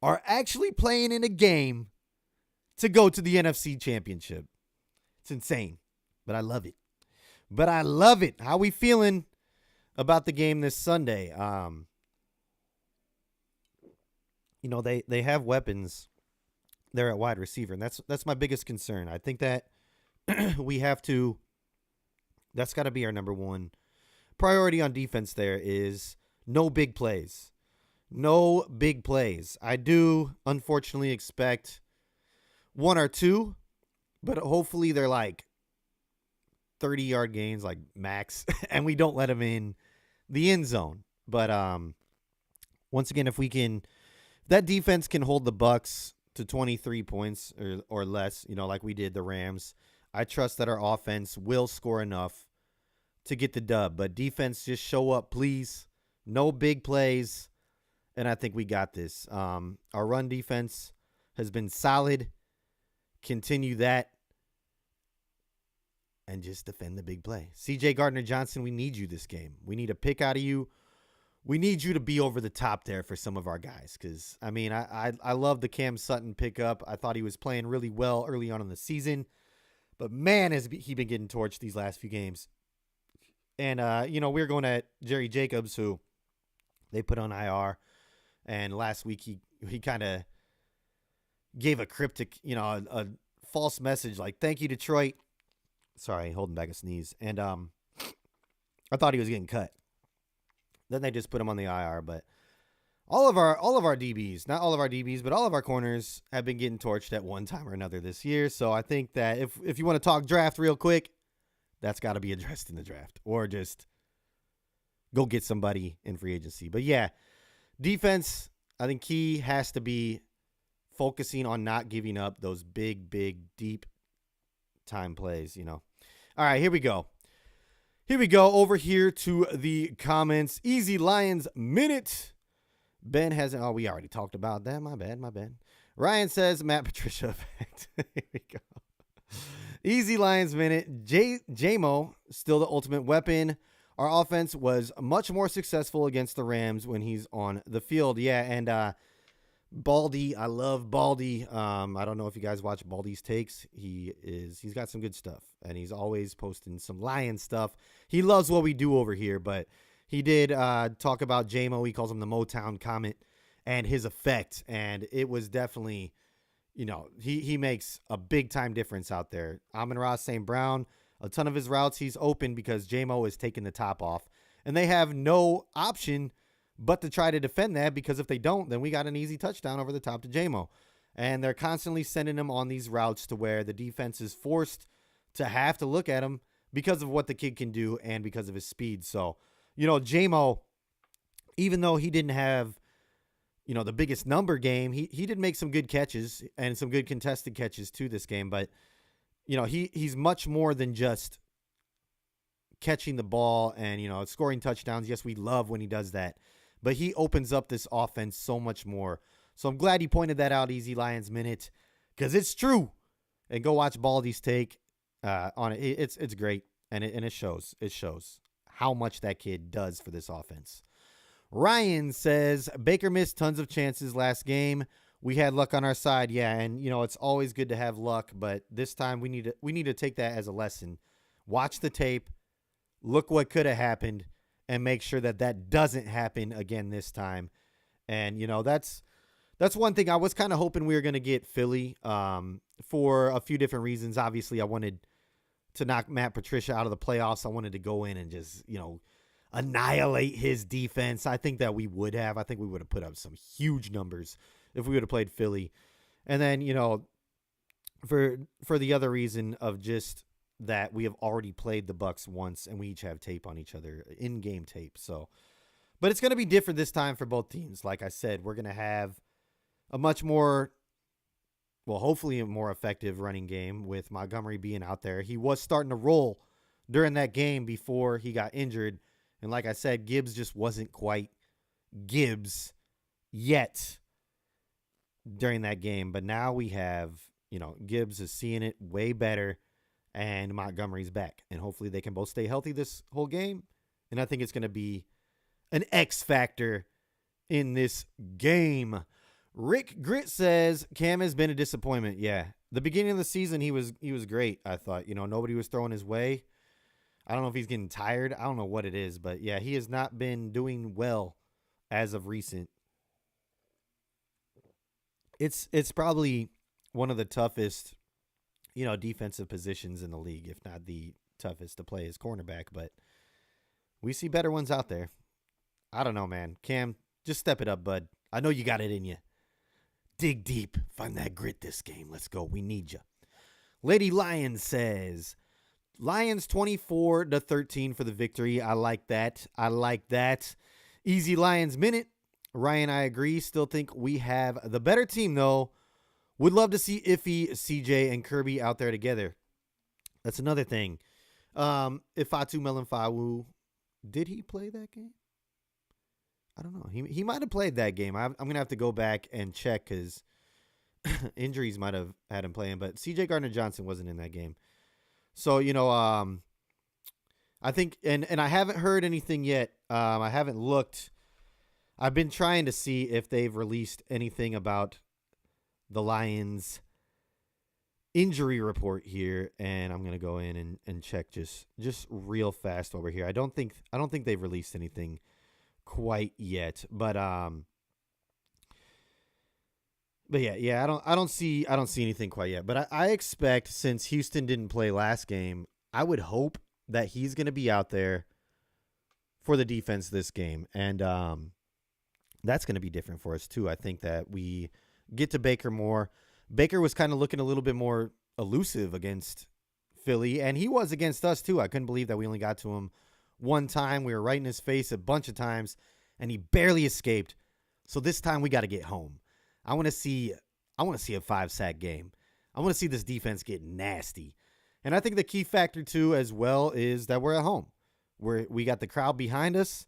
are actually playing in a game to go to the NFC Championship. It's insane, but I love it. How we feeling about the game this Sunday? You know, they have weapons there at wide receiver, and that's my biggest concern. I think that that's got to be our number one priority on defense. There is no big plays. No big plays. I do, unfortunately, expect one or two, but hopefully they're like 30-yard gains, like max, and we don't let them in the end zone. But once again, if that defense can hold the Bucks to 23 points or less, you know, like we did the Rams, I trust that our offense will score enough to get the dub. But defense, just show up, please. No big plays, and I think we got this. Our run defense has been solid. Continue that and just defend the big play. C.J. Gardner-Johnson, we need you this game. We need a pick out of you. We need you to be over the top there for some of our guys because, I mean, I love the Cam Sutton pickup. I thought he was playing really well early on in the season. But, man, has he been getting torched these last few games. And, you know, we're going at Jerry Jacobs, who they put on IR. And last week he kind of gave a cryptic, you know, a false message like, thank you, Detroit. Sorry, holding back a sneeze. And I thought he was getting cut. Then they just put him on the IR. But all of our DBs, not all of our DBs, but all of our corners have been getting torched at one time or another this year. So I think that if you want to talk draft real quick, that's got to be addressed in the draft. Or just go get somebody in free agency. But, yeah, defense, I think key has to be focusing on not giving up those big, deep time plays, you know. All right, here we go. Over here to the comments. Easy Lions Minute. Ben hasn't. Oh, we already talked about that. My bad. Ryan says Matt Patricia effect. Here we go. Easy Lions Minute. J-Mo, still the ultimate weapon. our offense was much more successful against the Rams when he's on the field. Yeah, and Baldy, I love Baldy. I don't know if you guys watch Baldy's takes. He's got some good stuff, and he's always posting some Lion stuff. He loves what we do over here, but he did talk about J-Mo. He calls him the Motown Comet and his effect, and it was definitely, he makes a big-time difference out there. Amon-Ra St. Brown, a ton of his routes, he's open because J-Mo is taking the top off, and they have no option but to try to defend that, because if they don't, then we got an easy touchdown over the top to J-Mo. And they're constantly sending him on these routes to where the defense is forced to have to look at him because of what the kid can do and because of his speed. So, J-Mo, even though he didn't have, the biggest number game, he did make some good catches and some good contested catches to this game. But, he's much more than just catching the ball and, scoring touchdowns. Yes, we love when he does that. But he opens up this offense so much more. So I'm glad he pointed that out, Easy Lions Minute, because it's true. And go watch Baldy's take on it. It's great, and it shows. It shows how much that kid does for this offense. Ryan says, Baker missed tons of chances last game. We had luck on our side. Yeah, and, it's always good to have luck, but this time we need to take that as a lesson. Watch the tape. Look what could have happened. And make sure that doesn't happen again this time. And, that's one thing. I was kind of hoping we were going to get Philly for a few different reasons. Obviously, I wanted to knock Matt Patricia out of the playoffs. I wanted to go in and just, annihilate his defense. I think that we would have. I think we would have put up some huge numbers if we would have played Philly. And then, for the other reason of just that we have already played the Bucs once and we each have tape on each other, in-game tape. So, but it's going to be different this time for both teams. Like I said, we're going to have a much more, hopefully a more effective running game with Montgomery being out there. He was starting to roll during that game before he got injured. And like I said, Gibbs just wasn't quite Gibbs yet during that game. But now we have, Gibbs is seeing it way better. And Montgomery's back. And hopefully they can both stay healthy this whole game. And I think it's going to be an X factor in this game. Rick Grit says, Cam has been a disappointment. Yeah. The beginning of the season, he was great, I thought. Nobody was throwing his way. I don't know if he's getting tired. I don't know what it is. But, yeah, he has not been doing well as of recent. It's probably one of the toughest defensive positions in the league, if not the toughest to play is cornerback, but we see better ones out there. I don't know, man. Cam, just step it up, bud. I know you got it in you. Dig deep. Find that grit this game. Let's go. We need you. Lady Lion says, Lions 24-13 for the victory. I like that. Easy Lions Minute. Ryan, I agree. Still think we have the better team, though. Would love to see Iffy, CJ, and Kirby out there together. That's another thing. Ifatu Melanfawu, did he play that game? I don't know. He might have played that game. I'm going to have to go back and check because injuries might have had him playing. But CJ Gardner-Johnson wasn't in that game. So, I think, and I haven't heard anything yet. I haven't looked. I've been trying to see if they've released anything about the Lions injury report here, and I'm gonna go in and check just real fast over here. I don't think they've released anything quite yet, but yeah, I don't see anything quite yet. But I expect, since Houston didn't play last game, I would hope that he's gonna be out there for the defense this game, and that's gonna be different for us too. I think that we get to Baker more. Baker was kind of looking a little bit more elusive against Philly, and he was against us too. I couldn't believe that we only got to him one time. We were right in his face a bunch of times, and he barely escaped. So this time we got to get home. I want to see a 5-sack game. I want to see this defense get nasty. And I think the key factor too as well is that we're at home. We got the crowd behind us.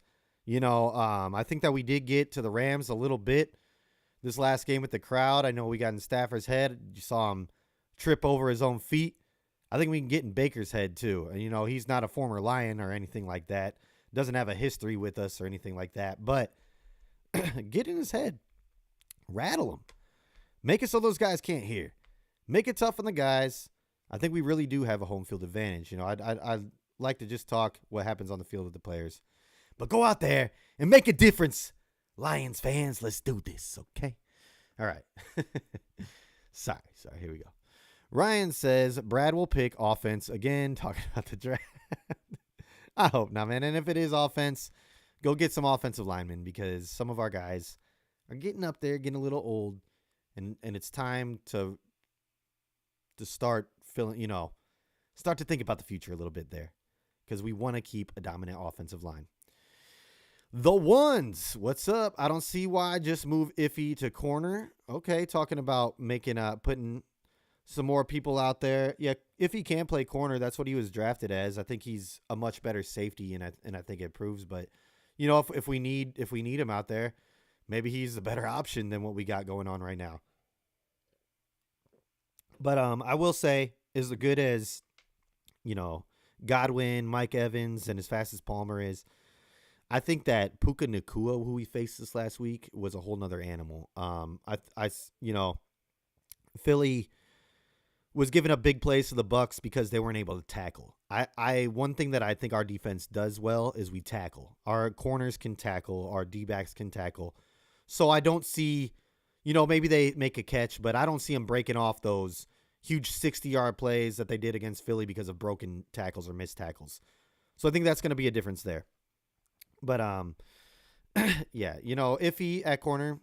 I think that we did get to the Rams a little bit this last game with the crowd. I know we got in Stafford's head. You saw him trip over his own feet. I think we can get in Baker's head too. And, he's not a former Lion or anything like that. doesn't have a history with us or anything like that. But get in his head. Rattle him. Make it so those guys can't hear. Make it tough on the guys. I think we really do have a home field advantage. I'd like to just talk what happens on the field with the players. But go out there and make a difference. Lions fans, let's do this, okay? All right. Sorry. Here we go. Ryan says Brad will pick offense again, talking about the draft. I hope not, man. And if it is offense, go get some offensive linemen because some of our guys are getting up there, getting a little old, and it's time to start start to think about the future a little bit there because we want to keep a dominant offensive line. The ones, what's up? I don't see why just move Iffy to corner. Okay, talking about putting some more people out there. Yeah, if he can play corner, that's what he was drafted as. I think he's a much better safety, and I think it proves. But if we need him out there, maybe he's a better option than what we got going on right now. But I will say, as good as Godwin, Mike Evans, and as fast as Palmer is, I think that Puka Nacua, who we faced this last week, was a whole nother animal. Philly was giving up big plays to the Bucs because they weren't able to tackle. One thing that I think our defense does well is we tackle. Our corners can tackle. Our D-backs can tackle. So I don't see, maybe they make a catch, but I don't see them breaking off those huge 60-yard plays that they did against Philly because of broken tackles or missed tackles. So I think that's going to be a difference there. But, yeah, Iffy at corner,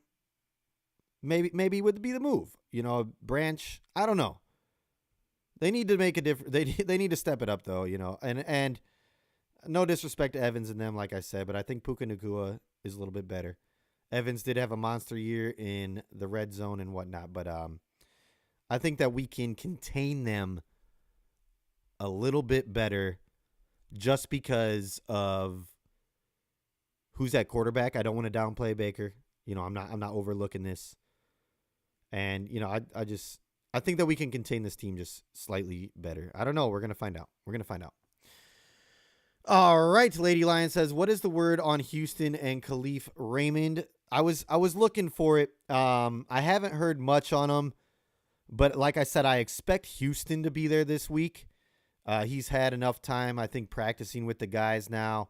maybe would be the move. Branch, I don't know. They need to make a difference. They need to step it up, though, and no disrespect to Evans and them, like I said, but I think Puka Nacua is a little bit better. Evans did have a monster year in the red zone and whatnot, but I think that we can contain them a little bit better just because of who's at quarterback. I don't want to downplay Baker. I'm not overlooking this. And, I think that we can contain this team just slightly better. I don't know. We're going to find out. All right. Lady Lion says, what is the word on Houston and Khalif Raymond? I was looking for it. I haven't heard much on him, but like I said, I expect Houston to be there this week. He's had enough time, I think, practicing with the guys now,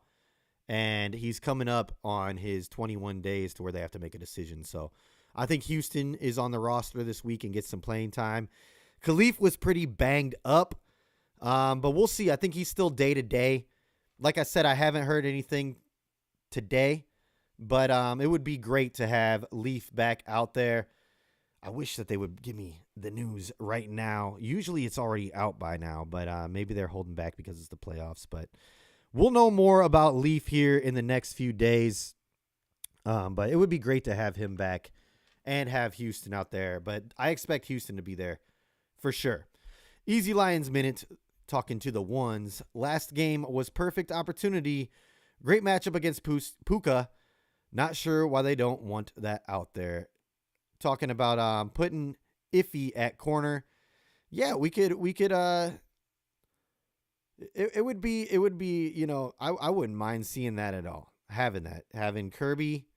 and he's coming up on his 21 days to where they have to make a decision. So I think Houston is on the roster this week and gets some playing time. Khalif was pretty banged up, but we'll see. I think he's still day-to-day. Like I said, I haven't heard anything today, but it would be great to have Leaf back out there. I wish that they would give me the news right now. Usually it's already out by now, but maybe they're holding back because it's the playoffs. But we'll know more about Leaf here in the next few days. But it would be great to have him back and have Houston out there. But I expect Houston to be there for sure. Easy Lions Minute, talking to the ones. Last game was perfect opportunity. Great matchup against Puka. Not sure why they don't want that out there. Talking about putting Iffy at corner. Yeah, we could it would be, I wouldn't mind seeing that at all. Having Kirby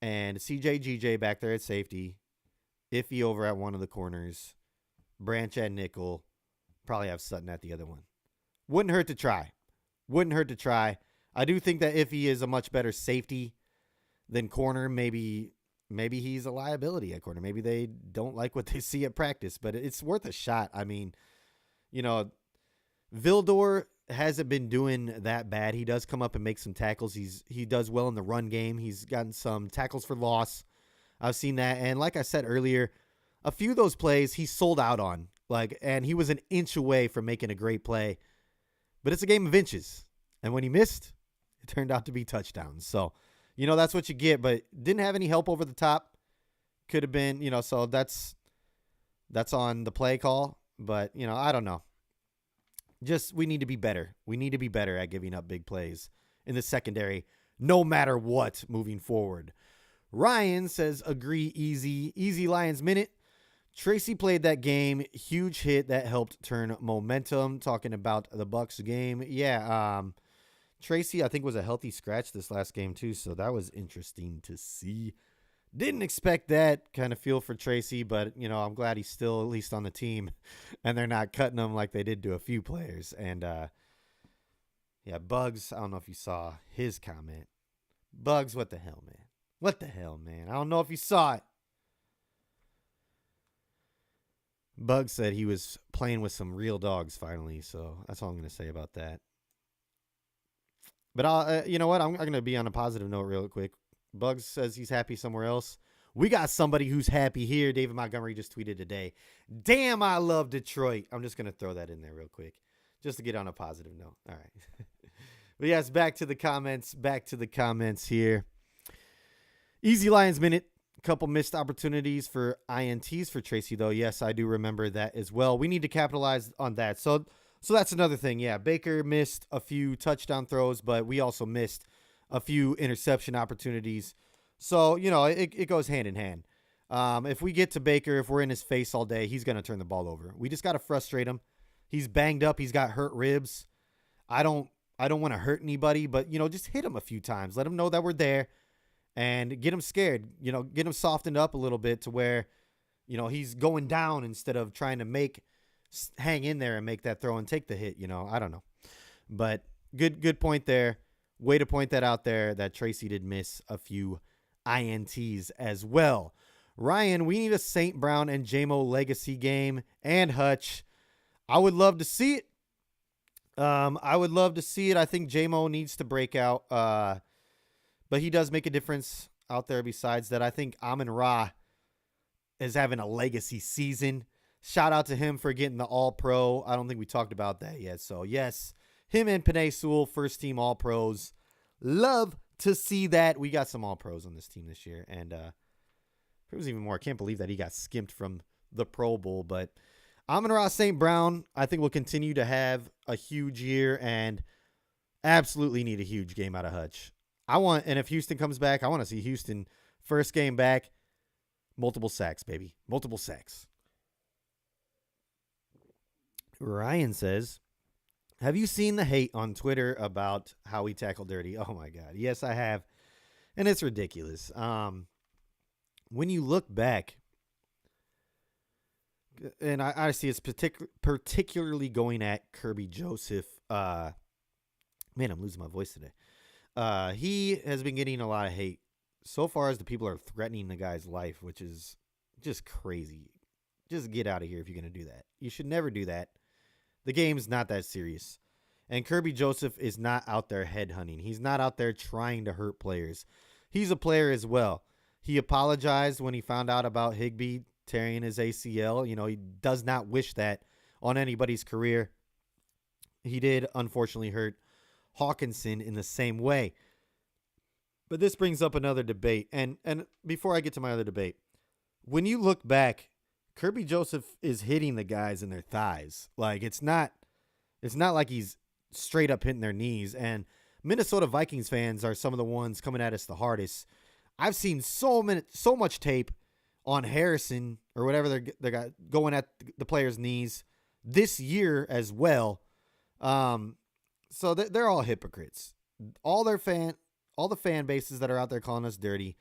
and CJ back there at safety, Iffy over at one of the corners, Branch at nickel, probably have Sutton at the other one. Wouldn't hurt to try. I do think that Iffy is a much better safety than corner. Maybe he's a liability at corner. Maybe they don't like what they see at practice, but it's worth a shot. I mean, Vildor hasn't been doing that bad. He does come up and make some tackles. He does well in the run game. He's gotten some tackles for loss. I've seen that. And like I said earlier, a few of those plays he sold out on. And he was an inch away from making a great play. But it's a game of inches. And when he missed, it turned out to be touchdowns. So, that's what you get. But didn't have any help over the top. Could have been, so that's on the play call. But, I don't know. Just we need to be better. We need to be better at giving up big plays in the secondary, no matter what, moving forward. Ryan says, agree, easy Lions Minute. Tracy played that game. Huge hit that helped turn momentum. Talking about the Bucs game. Yeah, Tracy, I think, was a healthy scratch this last game, too, so that was interesting to see. Didn't expect that kind of feel for Tracy, but, I'm glad he's still at least on the team, and they're not cutting him like they did to a few players. And, yeah, Bugs, I don't know if you saw his comment. Bugs, what the hell, man? What the hell, man? I don't know if you saw it. Bugs said he was playing with some real dogs finally, so that's all I'm going to say about that. But you know what? I'm going to be on a positive note real quick. Bugs says he's happy somewhere else. We got somebody who's happy here. David Montgomery just tweeted today. Damn, I love Detroit. I'm just going to throw that in there real quick just to get on a positive note. All right. But yes, back to the comments. Back to the comments here. Easy Lions Minute. A couple missed opportunities for INTs for Tracy, though. Yes, I do remember that as well. We need to capitalize on that. So that's another thing. Yeah, Baker missed a few touchdown throws, but we also missed a few interception opportunities. So, it goes hand in hand. If we get to Baker, if we're in his face all day, he's going to turn the ball over. We just got to frustrate him. He's banged up. He's got hurt ribs. I don't want to hurt anybody, but, just hit him a few times. Let him know that we're there and get him scared. Get him softened up a little bit to where, he's going down instead of trying to hang in there and make that throw and take the hit. I don't know. But good point there. Way to point that out there that Tracy did miss a few INTs as well. Ryan, we need a St. Brown and JMO legacy game and Hutch. I would love to see it. I think JMO needs to break out. But he does make a difference out there besides that. I think Amon-Ra is having a legacy season. Shout out to him for getting the All-Pro. I don't think we talked about that yet. So, yes, him and Penei Sewell, first-team All-Pros. Love to see that. We got some All-Pros on this team this year. And it was even more. I can't believe that he got skimped from the Pro Bowl. But Amon-Ra St. Brown, I think, will continue to have a huge year and absolutely need a huge game out of Hutch. And if Houston comes back, I want to see Houston first game back. Multiple sacks, baby. Multiple sacks. Ryan says, have you seen the hate on Twitter about how we tackle dirty? Oh, my God. Yes, I have. And it's ridiculous. When you look back, and I see it's particularly going at Kirby Joseph. Man, I'm losing my voice today. He has been getting a lot of hate so far as the people are threatening the guy's life, which is just crazy. Just get out of here if you're going to do that. You should never do that. The game's not that serious. And Kirby Joseph is not out there headhunting. He's not out there trying to hurt players. He's a player as well. He apologized when he found out about Higbee tearing his ACL. He does not wish that on anybody's career. He did, unfortunately, hurt Hawkinson in the same way. But this brings up another debate. And before I get to my other debate, when you look back, Kirby Joseph is hitting the guys in their thighs. Like, it's not like he's straight up hitting their knees. And Minnesota Vikings fans are some of the ones coming at us the hardest. I've seen so much tape on Harrison or whatever they got going at the players' knees this year as well. So they're all hypocrites. All the fan bases that are out there calling us dirty,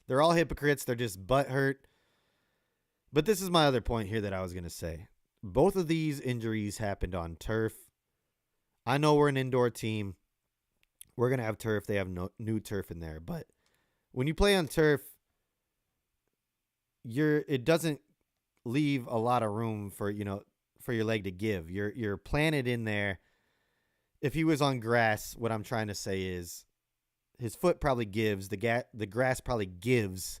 they're all hypocrites. They're just butthurt. But this is my other point here that I was going to say. Both of these injuries happened on turf. I know we're an indoor team. We're going to have turf. They have no new turf in there. But when you play on turf, it doesn't leave a lot of room for your leg to give. You're planted in there. If he was on grass, what I'm trying to say is his foot probably gives, the grass probably gives,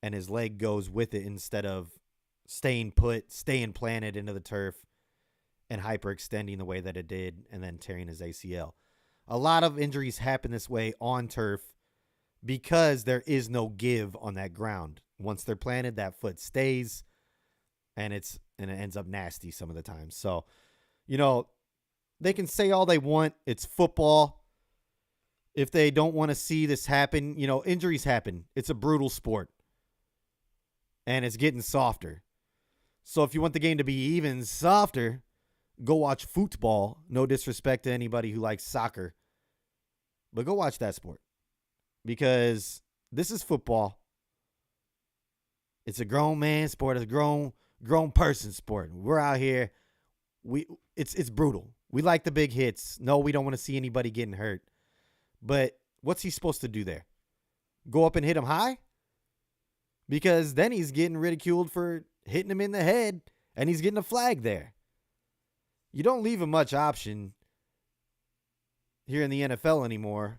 and his leg goes with it instead of staying planted into the turf and hyperextending the way that it did and then tearing his ACL. A lot of injuries happen this way on turf because there is no give on that ground. Once they're planted, that foot stays, and it ends up nasty some of the time. So, they can say all they want. It's football. If they don't want to see this happen, injuries happen. It's a brutal sport. And it's getting softer. So if you want the game to be even softer, go watch football. No disrespect to anybody who likes soccer. but go watch that sport because this is football. It's a grown man sport. It's a grown person sport. We're out here. It's brutal. We like the big hits. No, we don't want to see anybody getting hurt. But what's he supposed to do there? Go up and hit him high? Because then he's getting ridiculed for hitting him in the head, and he's getting a flag there. You don't leave him much option here in the NFL anymore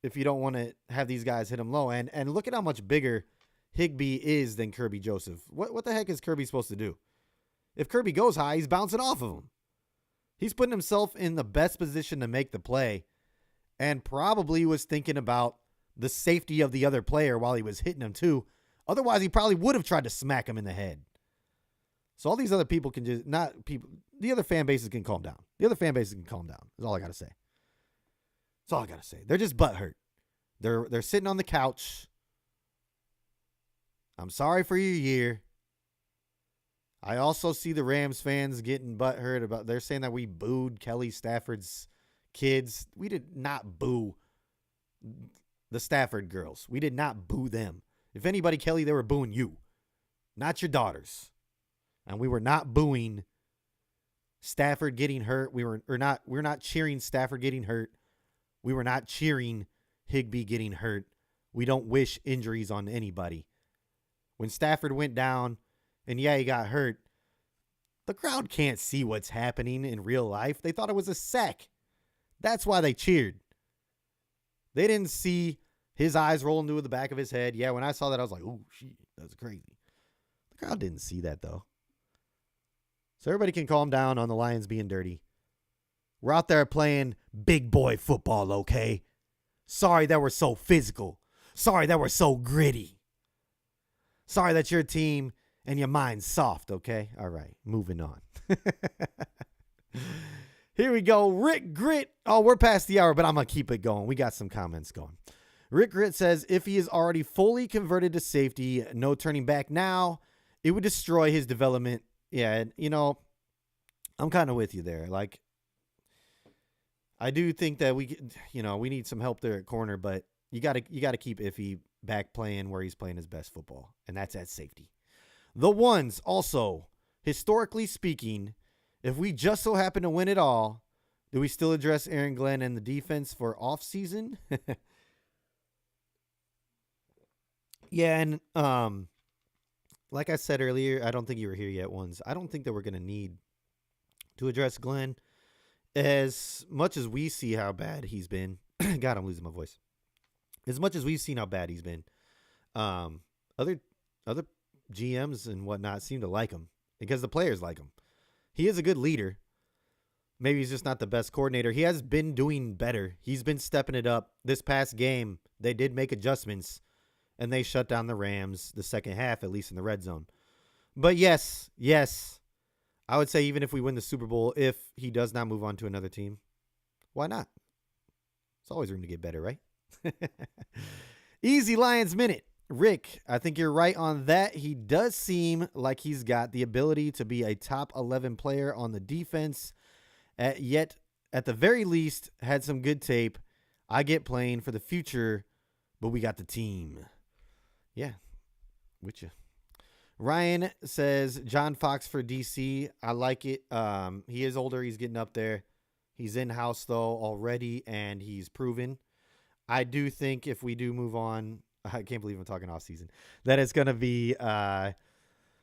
if you don't want to have these guys hit him low. And look at how much bigger Higbee is than Kirby Joseph. What the heck is Kirby supposed to do? If Kirby goes high, he's bouncing off of him. He's putting himself in the best position to make the play and probably was thinking about the safety of the other player while he was hitting him too. Otherwise, he probably would have tried to smack him in the head. So all these other people can just, not people, the other fan bases can calm down. The other fan bases can calm down. That's all I got to say. That's all I got to say. They're just butthurt. They're sitting on the couch. I'm sorry for your year. I also see the Rams fans getting butthurt about, they're saying that we booed Kelly Stafford's kids. We did not boo the Stafford girls. We did not boo them. If anybody, Kelly, they were booing you, not your daughters. And we were not booing Stafford getting hurt. We're not cheering Stafford getting hurt. We were not cheering Higbee getting hurt. We don't wish injuries on anybody. When Stafford went down, and yeah, he got hurt, the crowd can't see what's happening in real life. They thought it was a sack. That's why they cheered. They didn't see his eyes rolling to the back of his head. Yeah, when I saw that, I was like, oh, shit, that's crazy. The crowd didn't see that, though. So everybody can calm down on the Lions being dirty. We're out there playing big boy football, okay? Sorry that we're so physical. Sorry that we're so gritty. Sorry that your team and your mind's soft, okay? All right, moving on. Here we go. Rick Grit. Oh, we're past the hour, but I'm going to keep it going. We got some comments going. Rick Grit says, if he is already fully converted to safety, no turning back now, it would destroy his development. Yeah, you know, I'm kind of with you there. Like, I do think that we need some help there at corner, but you got to keep Iffy back playing where he's playing his best football, and that's at safety. The ones also, historically speaking, if we just so happen to win it all, do we still address Aaron Glenn and the defense for offseason? Yeah, and like I said earlier, I don't think you were here yet, ones. I don't think that we're going to need to address Glenn as much as we see how bad he's been. God, I'm losing my voice. As much as we've seen how bad he's been, other GMs and whatnot seem to like him because the players like him. He is a good leader. Maybe he's just not the best coordinator. He has been doing better. He's been stepping it up. This past game, they did make adjustments, and they shut down the Rams the second half, at least in the red zone. But yes, I would say even if we win the Super Bowl, if he does not move on to another team, why not? It's always room to get better, right? Easy Lions Minute. Rick, I think you're right on that. He does seem like he's got the ability to be a top 11 player on the defense, yet at the very least had some good tape. I get playing for the future, but we got the team. Yeah, with you. Ryan says, John Fox for DC. I like it. He is older. He's getting up there. He's in-house, though, already, and he's proven. I do think if we do move on, I can't believe I'm talking off season, that it's going to be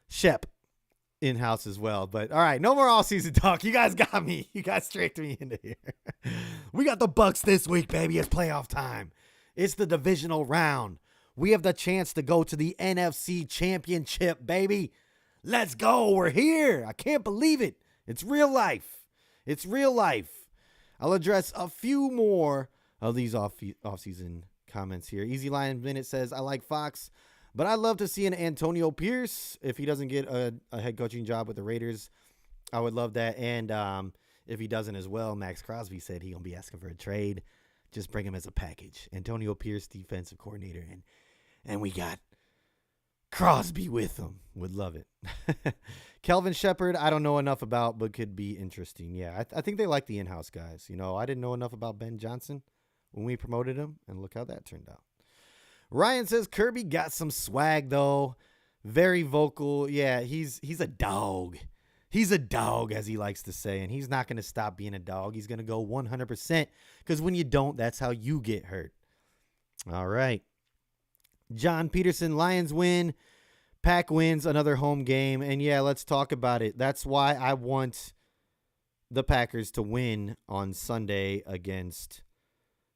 Shep in-house as well. But, all right, no more all-season talk. You guys got me. You guys tricked me into here. We got the Bucks this week, baby. It's playoff time. It's the divisional round. We have the chance to go to the NFC Championship, baby. Let's go. We're here. I can't believe it. It's real life. It's real life. I'll address a few more of these off-season comments here. Easy Lion Minute says, I like Fox, but I'd love to see an Antonio Pierce. If he doesn't get a head coaching job with the Raiders, I would love that. And if he doesn't as well, Max Crosby said he's going to be asking for a trade. Just bring him as a package. Antonio Pierce, defensive coordinator, and we got Crosby with him. Would love it. Kelvin Shepard, I don't know enough about, but could be interesting. Yeah, I think they like the in-house guys. You know, I didn't know enough about Ben Johnson. when we promoted him, and look how that turned out. Ryan says Kirby got some swag, though. Very vocal. Yeah, he's a dog. He's a dog, as he likes to say, and he's not going to stop being a dog. He's going to go 100%, because when you don't, that's how you get hurt. All right. John Peterson, Lions win. Pack wins another home game. And, yeah, let's talk about it. That's why I want the Packers to win on Sunday against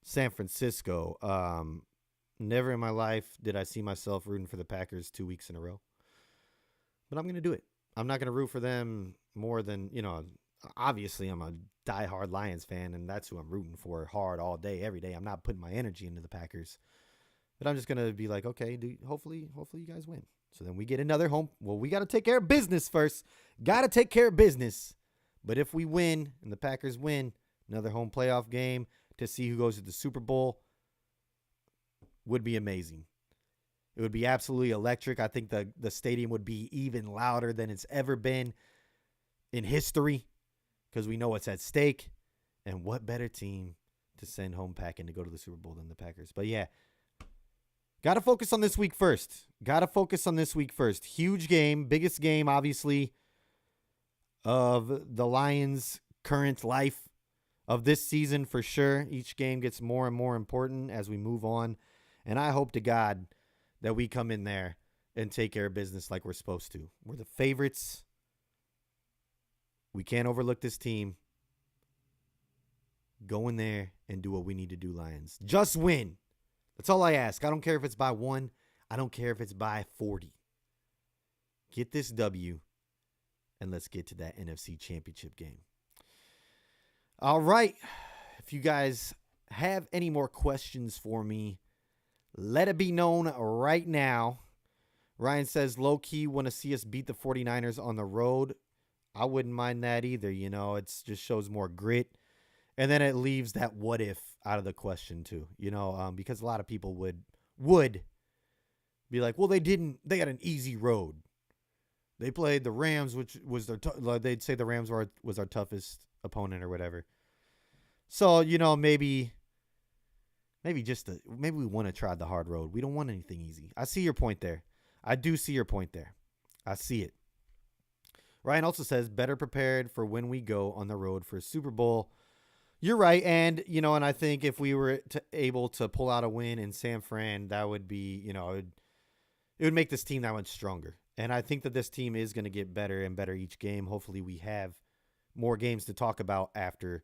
San Francisco. Never in my life did I see myself rooting for the Packers 2 weeks in a row. But I'm going to do it. I'm not going to root for them more than, obviously I'm a diehard Lions fan, and that's who I'm rooting for hard all day, every day. I'm not putting my energy into the Packers. But I'm just going to be like, okay, hopefully you guys win. So then we get another home. Well, we got to take care of business first. Got to take care of business. But if we win and the Packers win, another home playoff game to see who goes to the Super Bowl would be amazing. It would be absolutely electric. I think the stadium would be even louder than it's ever been in history, because we know what's at stake. And what better team to send home packing to go to the Super Bowl than the Packers? But yeah, got to focus on this week first. Huge game, biggest game, obviously, of the Lions' current life, of this season for sure. Each game gets more and more important as we move on. And I hope to God that we come in there and take care of business like we're supposed to. We're the favorites. We can't overlook this team. Go in there and do what we need to do, Lions. Just win. That's all I ask. I don't care if it's by 1. I don't care if it's by 40. Get this W, and let's get to that NFC Championship game. All right. If you guys have any more questions for me, let it be known right now. Ryan says, low-key want to see us beat the 49ers on the road. I wouldn't mind that either. It just shows more grit. And then it leaves that what if out of the question too. Because a lot of people would be like, well, they got an easy road. They played the Rams, which was they'd say the Rams was our toughest opponent or whatever. So, maybe we want to try the hard road. We don't want anything easy. I see your point there. I do see your point there. I see it. Ryan also says, better prepared for when we go on the road for a Super Bowl. You're right. And, and I think if we were able to pull out a win in San Fran, that would be, it would make this team that much stronger. And I think that this team is going to get better and better each game. Hopefully we have more games to talk about after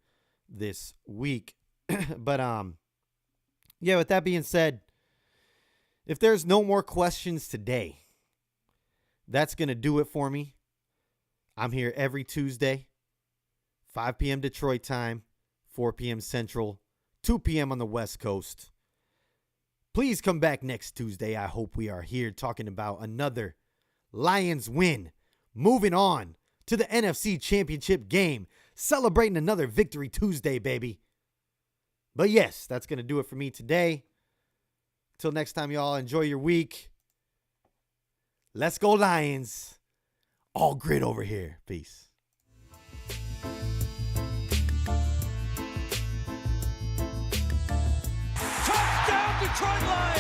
this week. But, yeah, with that being said, if there's no more questions today, that's going to do it for me. I'm here every Tuesday, 5 p.m. Detroit time, 4 p.m. Central, 2 p.m. on the West Coast. Please come back next Tuesday. I hope we are here talking about another Lions win. Moving on to the NFC Championship game. Celebrating another Victory Tuesday, baby. But yes, that's going to do it for me today. Till next time, y'all, enjoy your week. Let's go, Lions. All grit over here. Peace. Touchdown, Detroit Lions!